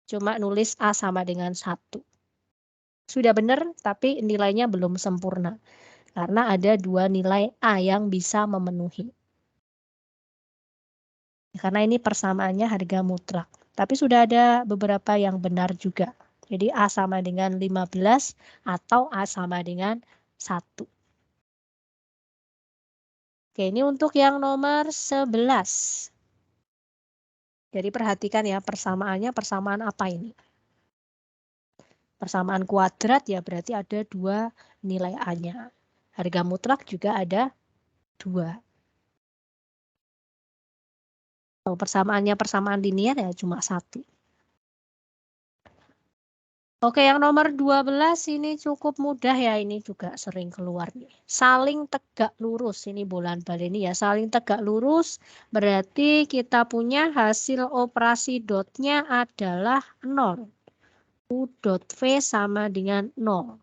Cuma nulis A sama dengan 1. Sudah benar, tapi nilainya belum sempurna. Karena ada dua nilai A yang bisa memenuhi. Karena ini persamaannya harga mutlak. Tapi sudah ada beberapa yang benar juga. Jadi A sama dengan 15 atau A sama dengan 1. Oke, ini untuk yang nomor 11. Jadi perhatikan ya persamaannya, persamaan apa ini? Persamaan kuadrat ya berarti ada dua nilai A-nya. Harga mutlak juga ada 2. Kalau persamaannya persamaan linear ya cuma 1. Oke, yang nomor 12 ini cukup mudah ya, ini juga sering keluar nih. Saling tegak lurus, ini bulan balik ini ya, saling tegak lurus berarti kita punya hasil operasi dotnya adalah 0. U dot V sama dengan 0.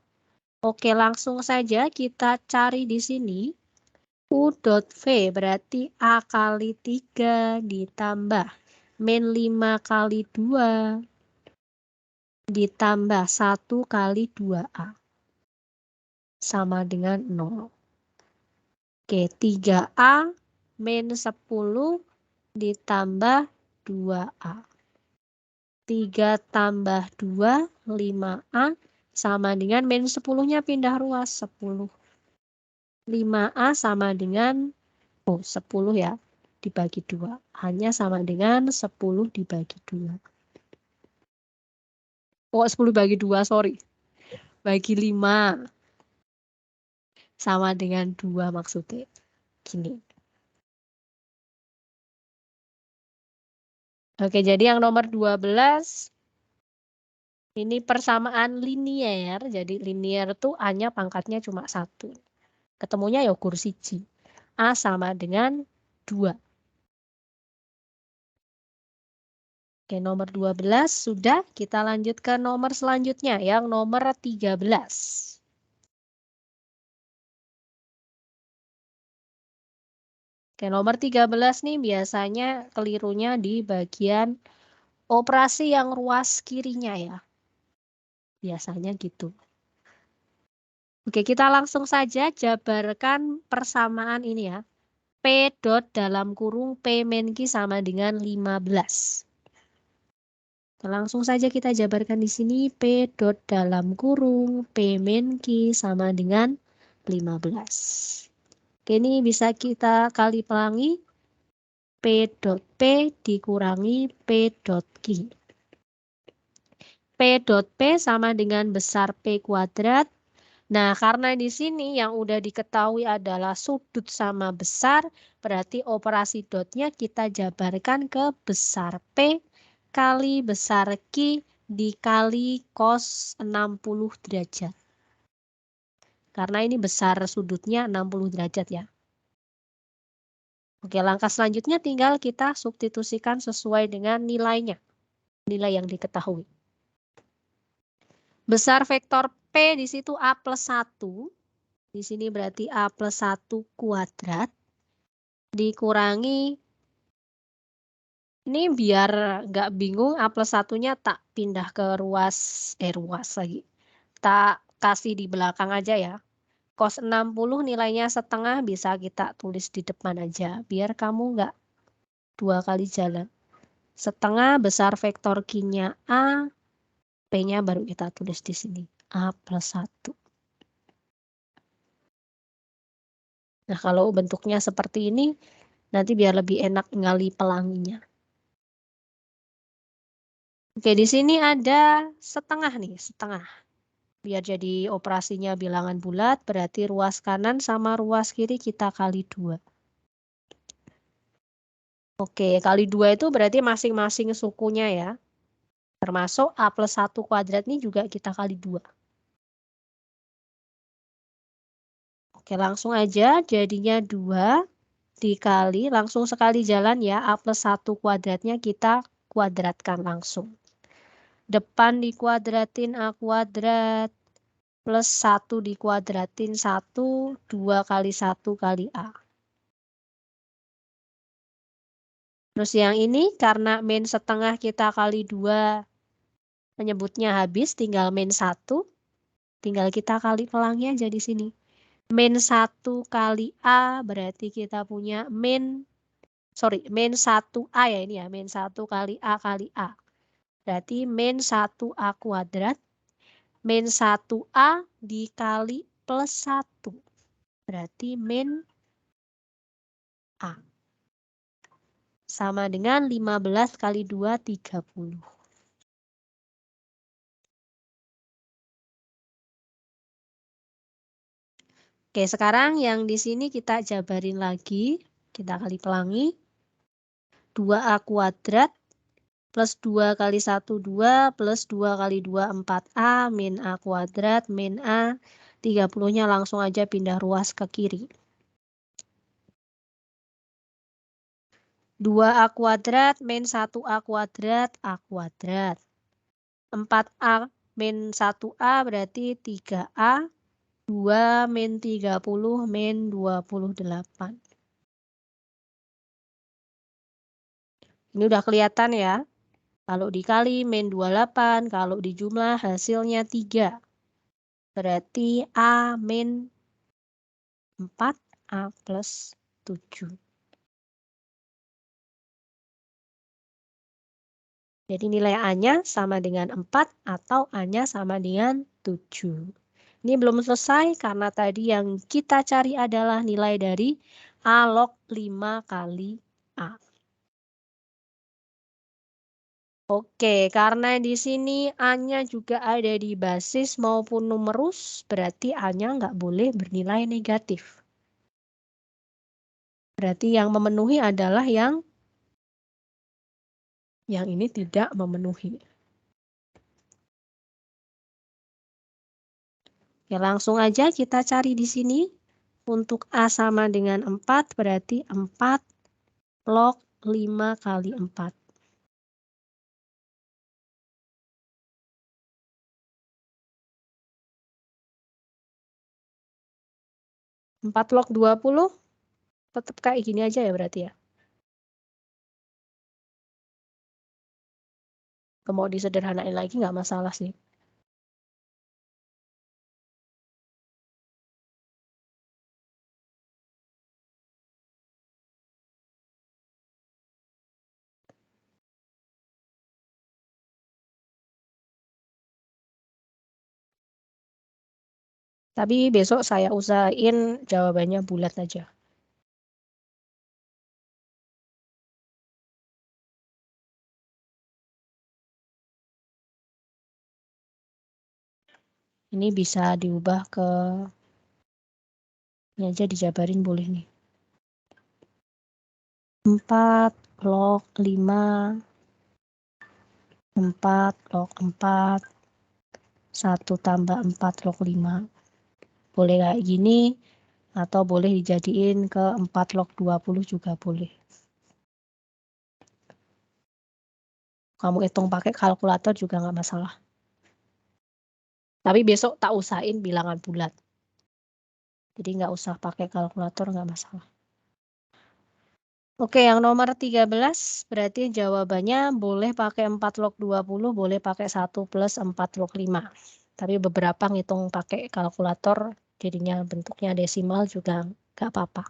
Oke, langsung saja kita cari di sini. U dot V berarti A kali 3 ditambah min 5 kali 2 ditambah 1 kali 2A sama dengan 0. Oke, 3A min 10 ditambah 2A. 3 tambah 2, 5A sama dengan min 10-nya pindah ruas, 10. 5A sama dengan 10 ya, dibagi 2. Hanya sama dengan 10 dibagi 2. Oh, 10 bagi 2, sorry. Bagi 5. Sama dengan 2 maksudnya. Gini. Oke, jadi yang nomor 12. Ini persamaan linier. Jadi linier tuh A-nya pangkatnya cuma 1. Ketemunya ya ukur siji. A sama dengan 2. Oke, nomor 12 sudah. Kita lanjut ke nomor selanjutnya, yang nomor 13. Oke, nomor 13 nih biasanya kelirunya di bagian operasi yang ruas kirinya ya. Biasanya gitu. Oke, kita langsung saja jabarkan persamaan ini ya. P dot dalam kurung P min Q sama dengan 15. Langsung saja kita jabarkan di sini P dot dalam kurung P min Q sama dengan 15. Oke, ini bisa kita kali pelangi P dot P dikurangi P dot Q. P dot P sama dengan besar P kuadrat. Nah, karena di sini yang udah diketahui adalah sudut sama besar, berarti operasi dotnya kita jabarkan ke besar P kali besar Q dikali cos 60 derajat. Karena ini besar sudutnya 60 derajat ya. Oke, langkah selanjutnya tinggal kita substitusikan sesuai dengan nilainya. Nilai yang diketahui. Besar vektor P di situ A plus 1. Di sini berarti A plus 1 kuadrat. Dikurangi. Ini biar nggak bingung, A plus 1-nya tak pindah ke ruas lagi. Tak kasih di belakang aja ya. Cos 60 nilainya setengah bisa kita tulis di depan aja. Biar kamu nggak 2 kali jalan. Setengah besar vektor Q-nya A, P-nya baru kita tulis di sini. A plus 1. Nah, kalau bentuknya seperti ini, nanti biar lebih enak ngali pelanginya. Oke, di sini ada setengah nih, setengah. Biar jadi operasinya bilangan bulat, berarti ruas kanan sama ruas kiri kita kali 2. Oke, kali 2 itu berarti masing-masing sukunya ya. Termasuk A plus 1 kuadrat ini juga kita kali 2. Oke, langsung aja jadinya 2 dikali, langsung sekali jalan ya. A plus 1 kuadratnya kita kuadratkan langsung. Depan dikuadratin A kuadrat. Plus 1 dikuadratin 1, 2 kali 1 kali A. Terus yang ini karena min setengah kita kali 2 menyebutnya habis, tinggal min 1. Tinggal kita kali pelangi aja di sini. Min 1 kali A berarti kita punya min 1A ya ini ya. Min 1 kali A kali A. Berarti min 1A kuadrat. Min 1A dikali plus 1. Berarti min A. Sama dengan 15 kali 2, 30. Oke, sekarang yang di sini kita jabarin lagi. Kita kali pelangi. 2A kuadrat plus 2 kali 1, 2 plus 2 kali 2, 4A min A kuadrat min A. 30-nya langsung aja pindah ruas ke kiri. 2A kuadrat min 1A kuadrat A kuadrat. 4A min 1A berarti 3A. 2 min 30 min 28. Ini udah kelihatan ya. Kalau dikali min 28, kalau dijumlah hasilnya 3. Berarti A min 4, A plus 7. Jadi nilai A-nya sama dengan 4 atau A-nya sama dengan 7. Ini belum selesai karena tadi yang kita cari adalah nilai dari A log 5 kali A. Oke, karena di sini A-nya juga ada di basis maupun numerus, berarti A-nya nggak boleh bernilai negatif. Berarti yang memenuhi adalah yang ini tidak memenuhi. Ya, langsung aja kita cari di sini. Untuk A sama dengan 4, berarti 4 log 5 kali 4. 4 log 20, tetap kayak gini aja ya berarti ya. Mau disederhanain lagi nggak masalah sih. Tapi besok saya usahain jawabannya bulat aja. Ini bisa diubah ke ini aja dijabarin boleh nih. 4 log 5 4 log 4 1 tambah 4 log 5. Boleh kayak gini atau boleh dijadiin ke 4 log 20 juga boleh. Kamu hitung pakai kalkulator juga nggak masalah. Tapi besok tak usahain bilangan bulat. Jadi nggak usah pakai kalkulator, nggak masalah. Oke, yang nomor 13 berarti jawabannya boleh pakai 4 log 20, boleh pakai 1 plus 4 log 5. Tapi beberapa ngitung pakai kalkulator, jadinya bentuknya desimal juga nggak apa-apa.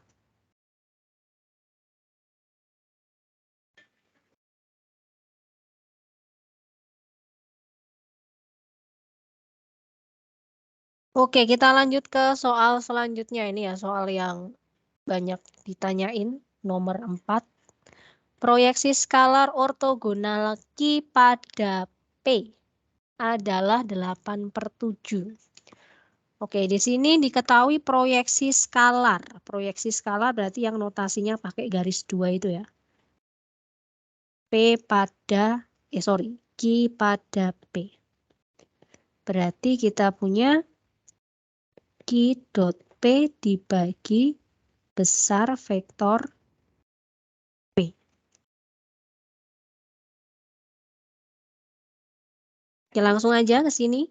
Oke, kita lanjut ke soal selanjutnya ini ya, soal yang banyak ditanyain, nomor 4. Proyeksi skalar ortogonal Q pada P adalah 8/7. Oke, di sini diketahui proyeksi skalar. Proyeksi skalar berarti yang notasinya pakai garis 2 itu ya. Q pada P. Berarti kita punya Q dot P dibagi besar vektor P. Oke, langsung aja ke sini.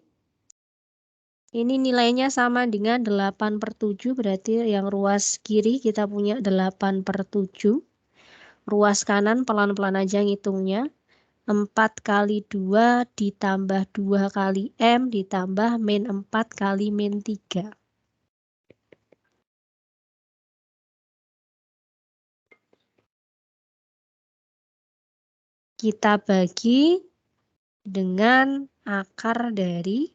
Ini nilainya sama dengan 8/7, berarti yang ruas kiri kita punya 8/7. Ruas kanan pelan-pelan aja ngitungnya. 4 kali 2 ditambah 2 kali M ditambah min 4 kali min 3. Kita bagi dengan akar dari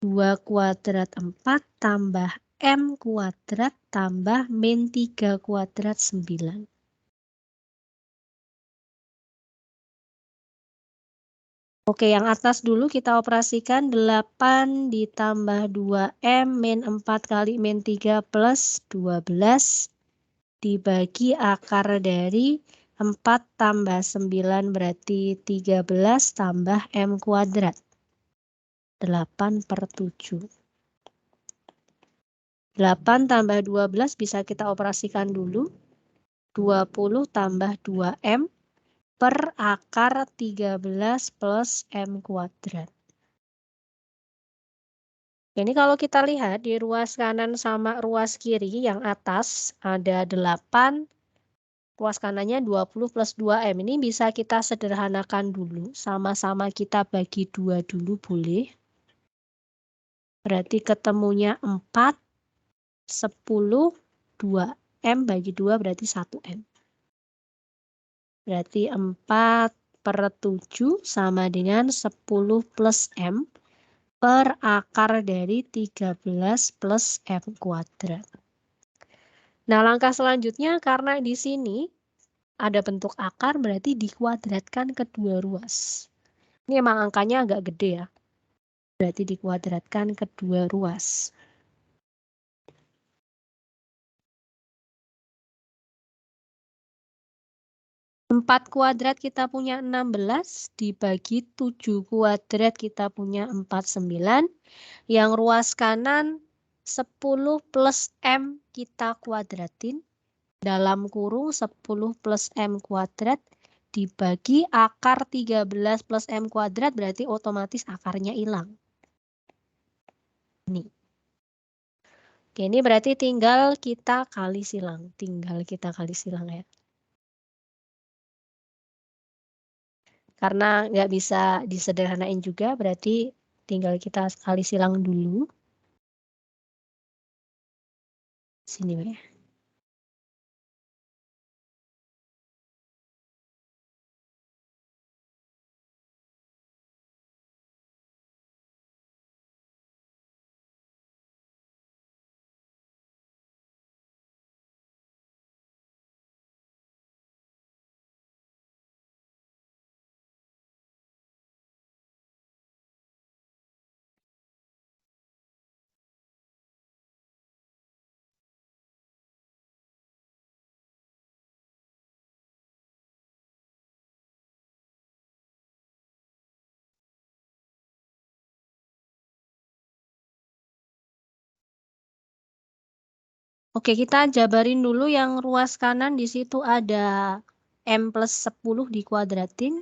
2 kuadrat 4 tambah M kuadrat tambah min 3 kuadrat 9. Oke, yang atas dulu kita operasikan 8 ditambah 2M min 4 kali min 3 plus 12 dibagi akar dari 4 tambah 9 berarti 13 tambah M kuadrat. 8/7. 8 tambah 12 bisa kita operasikan dulu. 20 tambah 2M per akar 13 plus M kuadrat. Ini kalau kita lihat di ruas kanan sama ruas kiri yang atas ada 8, ruas kanannya 20 plus 2M. Ini bisa kita sederhanakan dulu, sama-sama kita bagi 2 dulu boleh. Berarti ketemunya 4, 10, 2M bagi 2 berarti 1M. Berarti 4/7 sama dengan 10 plus M per akar dari 13 plus M kuadrat. Nah, langkah selanjutnya karena di sini ada bentuk akar berarti dikuadratkan kedua ruas. Ini emang angkanya agak gede ya. Berarti dikuadratkan kedua ruas. 4 kuadrat kita punya 16, dibagi 7 kuadrat kita punya 49. Yang ruas kanan 10 plus M kita kuadratin. Dalam kurung 10 plus M kuadrat dibagi akar 13 plus M kuadrat berarti otomatis akarnya hilang. Nih. Oke, ini berarti tinggal kita kali silang. Ya. Karena nggak bisa disederhanain juga, berarti tinggal kita kali silang dulu. Sini ya. Oke, kita jabarin dulu yang ruas kanan di situ ada M plus 10 dikuadratin.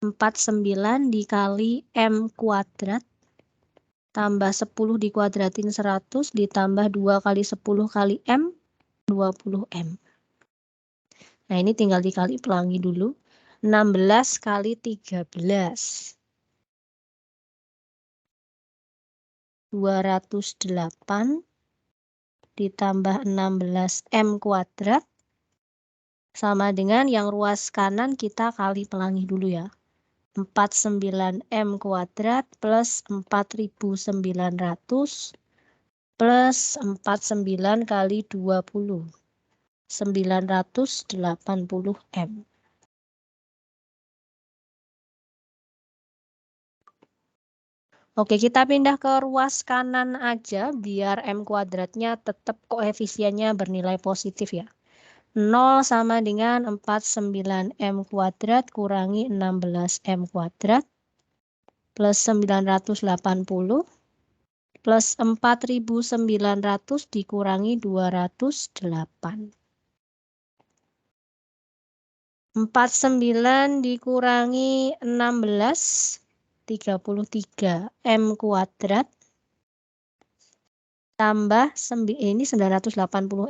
49 dikali M kuadrat. Tambah 10 dikuadratin 100 ditambah 2 kali 10 kali M. 20 M. Nah, ini tinggal dikali pelangi dulu. 16 kali 13. 208 ditambah 16 M kuadrat. Sama dengan yang ruas kanan kita kali pelangi dulu ya. 49 M kuadrat plus 4.900 plus 49 kali 20. 980 M. Oke, kita pindah ke ruas kanan aja biar M kuadratnya tetap koefisiennya bernilai positif ya. 0 sama dengan 49 M kuadrat kurangi 16 M kuadrat plus 980 plus 4.900 dikurangi 208. 49 dikurangi 16, 33 M kuadrat tambah ini 980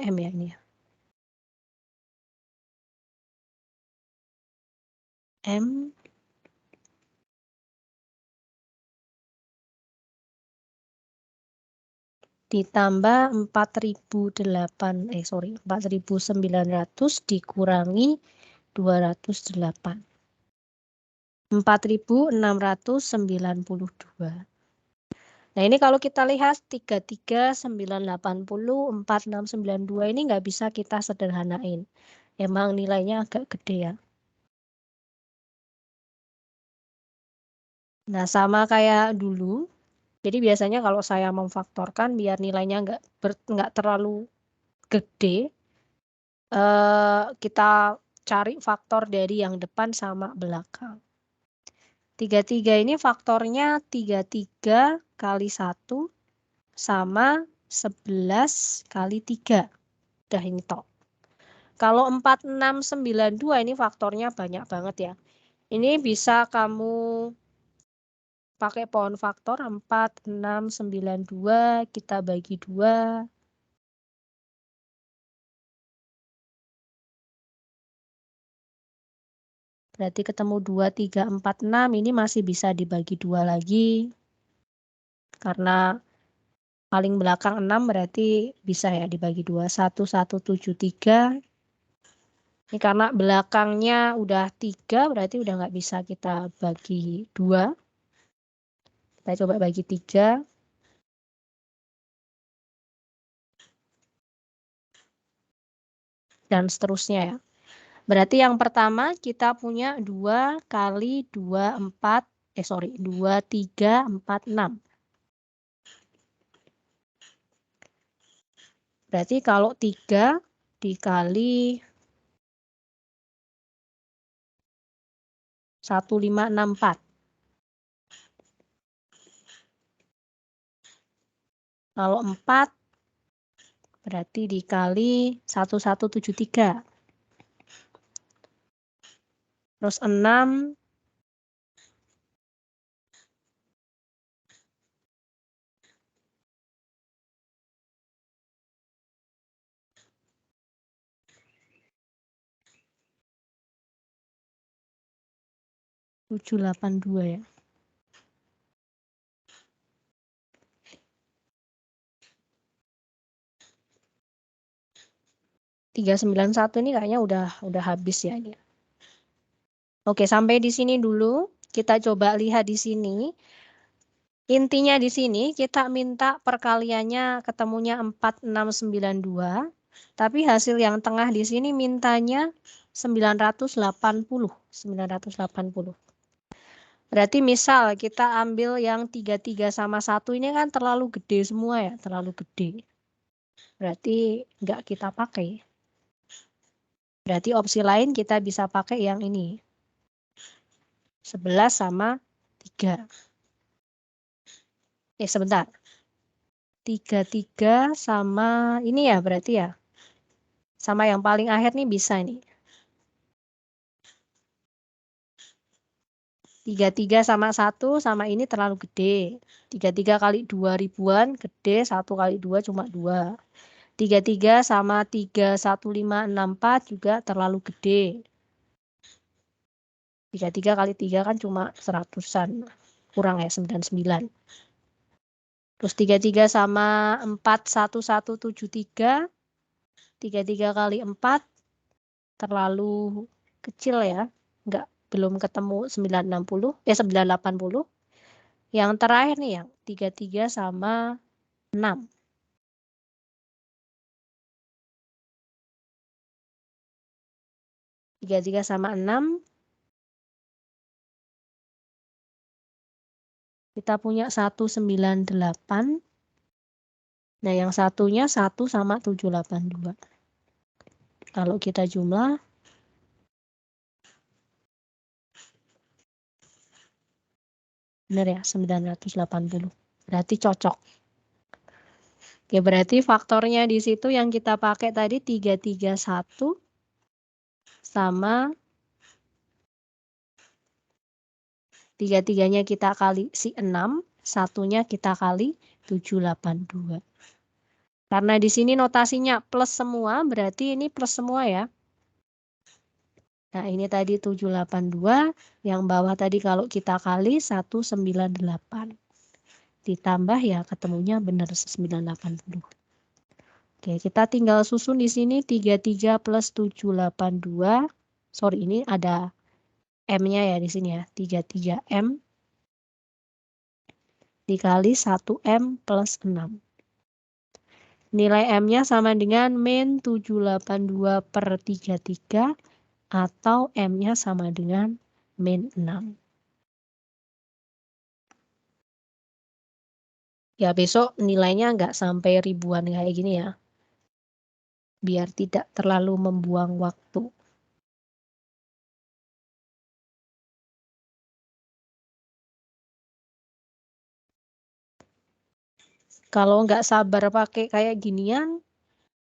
M ya ini ya. M ditambah 4.900 dikurangi 208. 4.692. Nah, ini kalau kita lihat 33.980, 4692 ini nggak bisa kita sederhanain. Emang nilainya agak gede ya. Nah, sama kayak dulu. Jadi biasanya kalau saya memfaktorkan biar nilainya nggak terlalu gede, kita cari faktor dari yang depan sama belakang. 33 ini faktornya 33 kali 1 sama 11 kali 3. Udah ini tok. Kalau 4692 ini faktornya banyak banget ya. Ini bisa kamu pakai pohon faktor 4692 kita bagi 2. Berarti ketemu 2, 3, 4, 6. Ini masih bisa dibagi 2 lagi. Karena paling belakang 6 berarti bisa ya dibagi 2. 1, 1, 7, 3. Ini karena belakangnya udah 3 berarti udah nggak bisa kita bagi 2. Kita coba bagi 3. Dan seterusnya ya. Berarti yang pertama kita punya 2 kali 2, 4. 2, 3, 4, 6. Berarti kalau 3 dikali 1564. Kalau 4 berarti dikali 1173. Terus 6 782 ya. 391 ini kayaknya udah habis ya ini. Oke, sampai di sini dulu. Kita coba lihat di sini. Intinya di sini kita minta perkaliannya ketemunya 4692. Tapi hasil yang tengah di sini mintanya 980. 980. Berarti misal kita ambil yang 33 sama 1 ini kan terlalu gede semua ya, terlalu gede. Berarti nggak kita pakai. Berarti opsi lain kita bisa pakai yang ini. 11 sama 3. Sebentar. 33 sama ini ya berarti ya. Sama yang paling akhir nih bisa nih. 33 sama 1 sama ini terlalu gede. 33 kali 2 ribuan gede, 1 kali 2 cuma 2. 33 sama 31564 juga terlalu gede. 33 kali 3 kan cuma 100-an. Kurang ya 99. Terus 33 sama 41173. 33 kali 4 terlalu kecil ya. Belum ketemu 960. 980. Yang terakhir nih yang 33 sama 6. 33 sama 6. Kita punya 198. Nah, yang satunya 1 sama 782. Kalau kita jumlah, benar ya, 980. Berarti cocok. Oke, berarti faktornya di situ yang kita pakai tadi 331 sama 33-nya kita kali si 6, satunya kita kali 782. Karena di sini notasinya plus semua, berarti ini plus semua ya. Nah, ini tadi 782, yang bawah tadi kalau kita kali 198. Ditambah ya ketemunya benar 980. Oke, kita tinggal susun di sini 33 plus 782. Sorry, ini ada M-nya ya di sini ya. 33M dikali 1M plus 6. Nilai M-nya sama dengan min 782 per 33 atau M-nya sama dengan min 6. Ya besok nilainya nggak sampai ribuan kayak gini ya. Biar tidak terlalu membuang waktu. Kalau nggak sabar pakai kayak ginian,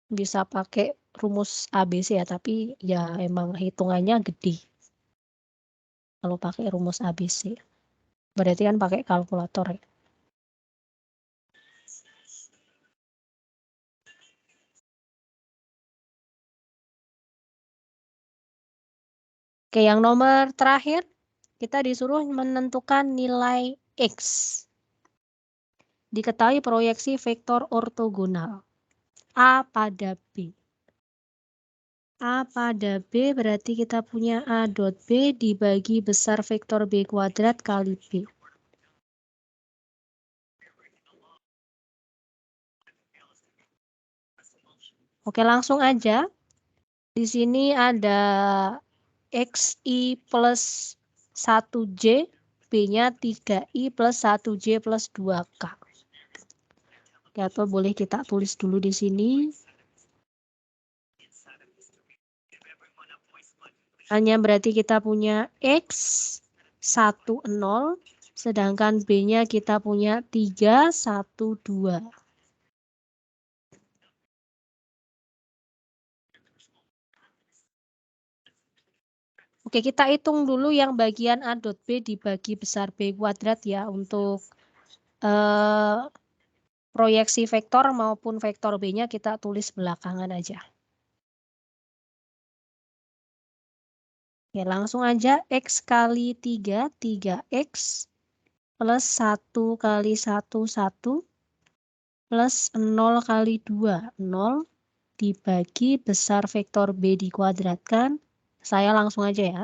bisa pakai rumus ABC ya, tapi ya emang hitungannya gede. Kalau pakai rumus ABC. Berarti kan pakai kalkulator ya. Oke, yang nomor terakhir, kita disuruh menentukan nilai X. Diketahui proyeksi vektor ortogonal A pada B. A pada B berarti kita punya A dot B dibagi besar vektor B kuadrat kali B. Oke, langsung aja. Di sini ada XI plus 1J, B-nya 3I plus 1J plus 2K. Oke, atau boleh kita tulis dulu di sini. Hanya berarti kita punya X 1, 0, sedangkan B-nya kita punya 3, 1, 2. Oke, kita hitung dulu yang bagian A dot B dibagi besar B kuadrat ya untuk proyeksi vektor maupun vektor B-nya kita tulis belakangan aja. Oke, langsung aja X kali 3, 3X plus 1 kali 1, 1 plus 0 kali 2, 0 dibagi besar vektor B dikuadratkan. Saya langsung aja ya.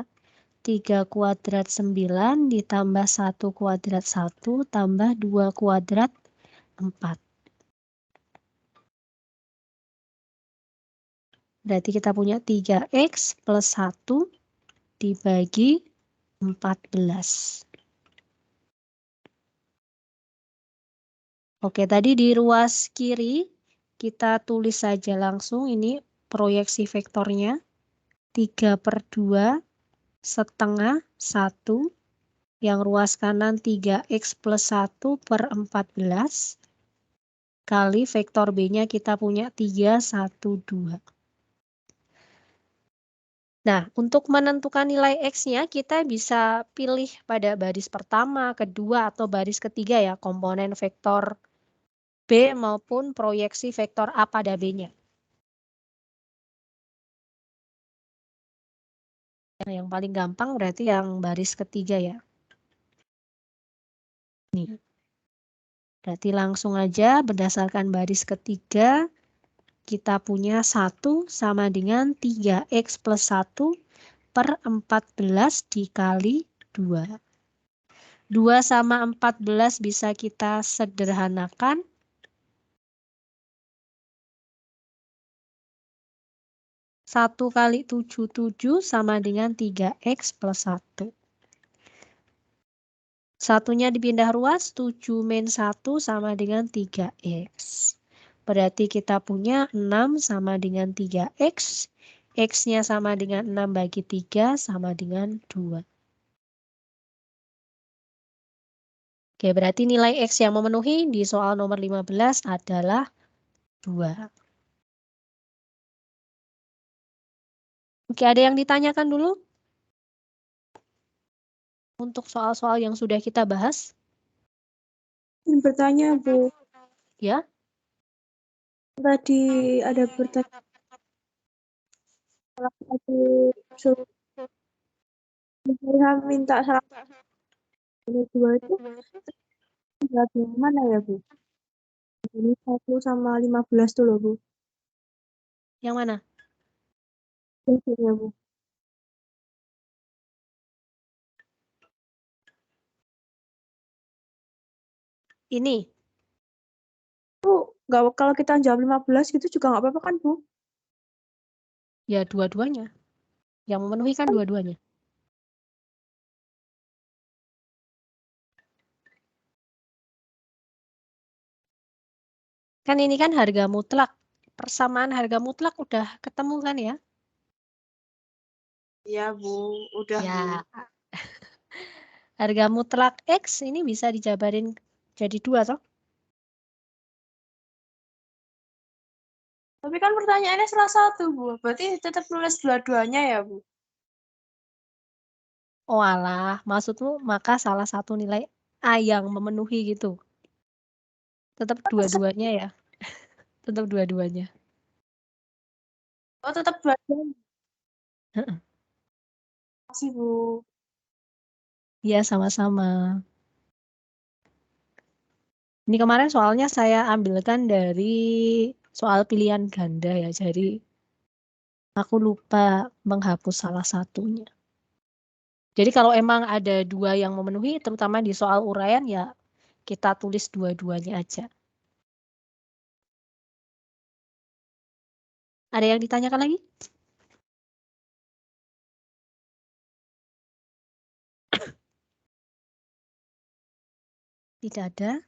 3 kuadrat 9 ditambah 1 kuadrat 1 tambah 2 kuadrat 4. Berarti kita punya 3X plus 1 dibagi 14. Oke, tadi di ruas kiri kita tulis saja langsung ini proyeksi vektornya. 3/2 setengah 1. Yang ruas kanan 3X plus 1 per 14. kali vektor B-nya kita punya 3, 1, 2. Nah, untuk menentukan nilai X-nya kita bisa pilih pada baris pertama, kedua, atau baris ketiga ya, komponen vektor B maupun proyeksi vektor A pada B-nya. Yang paling gampang berarti yang baris ketiga ya. Nih. Berarti langsung aja berdasarkan baris ketiga, kita punya 1 sama dengan 3X plus 1 per 14 dikali 2. 2 sama 14 bisa kita sederhanakan. 1 kali 77 sama dengan 3X plus 1. Satunya dipindah ruas, 7 min 1 sama dengan 3X. Berarti kita punya 6 sama dengan 3X. X-nya sama dengan 6 bagi 3 sama dengan 2. Oke, berarti nilai X yang memenuhi di soal nomor 15 adalah 2. Oke, ada yang ditanyakan dulu? Untuk soal-soal yang sudah kita bahas? Ingin bertanya, Bu. Ya? Tadi ada pertanyaan. Salah satu saya minta salah dua itu dari mana ya, Bu? Ini 1 sama 15 tuh loh, Bu. Yang mana? Biasanya, Bu. Ini. Bu, nggak, kalau kita jawab 15 gitu juga nggak apa-apa kan, Bu? Ya, dua-duanya. Yang memenuhi kan dua-duanya. Kan ini kan harga mutlak. Persamaan harga mutlak udah ketemu kan ya? Iya, Bu. Udah, Ya. Bu. Harga mutlak X ini bisa dijabarin jadi 2 toh? Tapi kan pertanyaannya salah satu, Bu. Berarti tetap nulis dua-duanya ya, Bu? Oh alah, maksudmu maka salah satu nilai A yang memenuhi gitu. Tetap dua-duanya ya. Tetap dua-duanya. Oh, tetap dua-duanya. Terima kasih, Bu. Iya, sama-sama. Ini kemarin soalnya saya ambilkan dari soal pilihan ganda ya. Jadi aku lupa menghapus salah satunya. Jadi kalau emang ada 2 yang memenuhi, terutama di soal uraian ya kita tulis dua-duanya aja. Ada yang ditanyakan lagi? Tidak ada.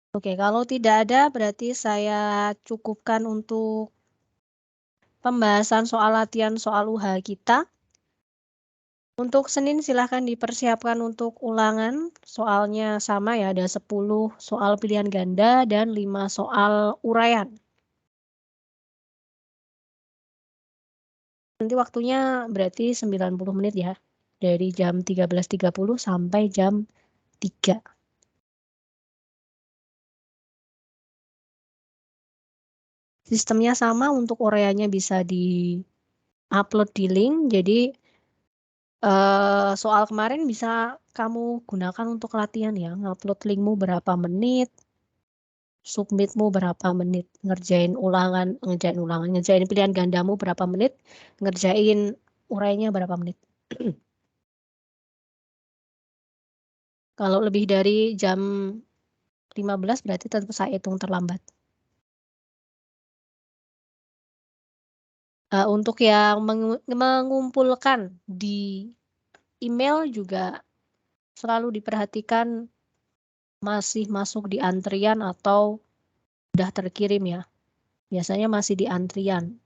Oke, kalau tidak ada berarti saya cukupkan untuk pembahasan soal latihan soal UH kita. Untuk Senin silahkan dipersiapkan untuk ulangan. Soalnya sama ya, ada 10 soal pilihan ganda dan 5 soal uraian. Nanti waktunya berarti 90 menit ya. Dari jam 13.30 sampai jam 3. Sistemnya sama, untuk uraiannya bisa di-upload di link. Jadi soal kemarin bisa kamu gunakan untuk latihan ya. Ngupload linkmu berapa menit, submitmu berapa menit, ngerjain pilihan gandamu berapa menit, ngerjain urainya berapa menit. Kalau lebih dari jam 15 berarti tetap saya hitung terlambat. Untuk yang mengumpulkan di email juga selalu diperhatikan masih masuk di antrian atau udah terkirim ya. Biasanya masih di antrian.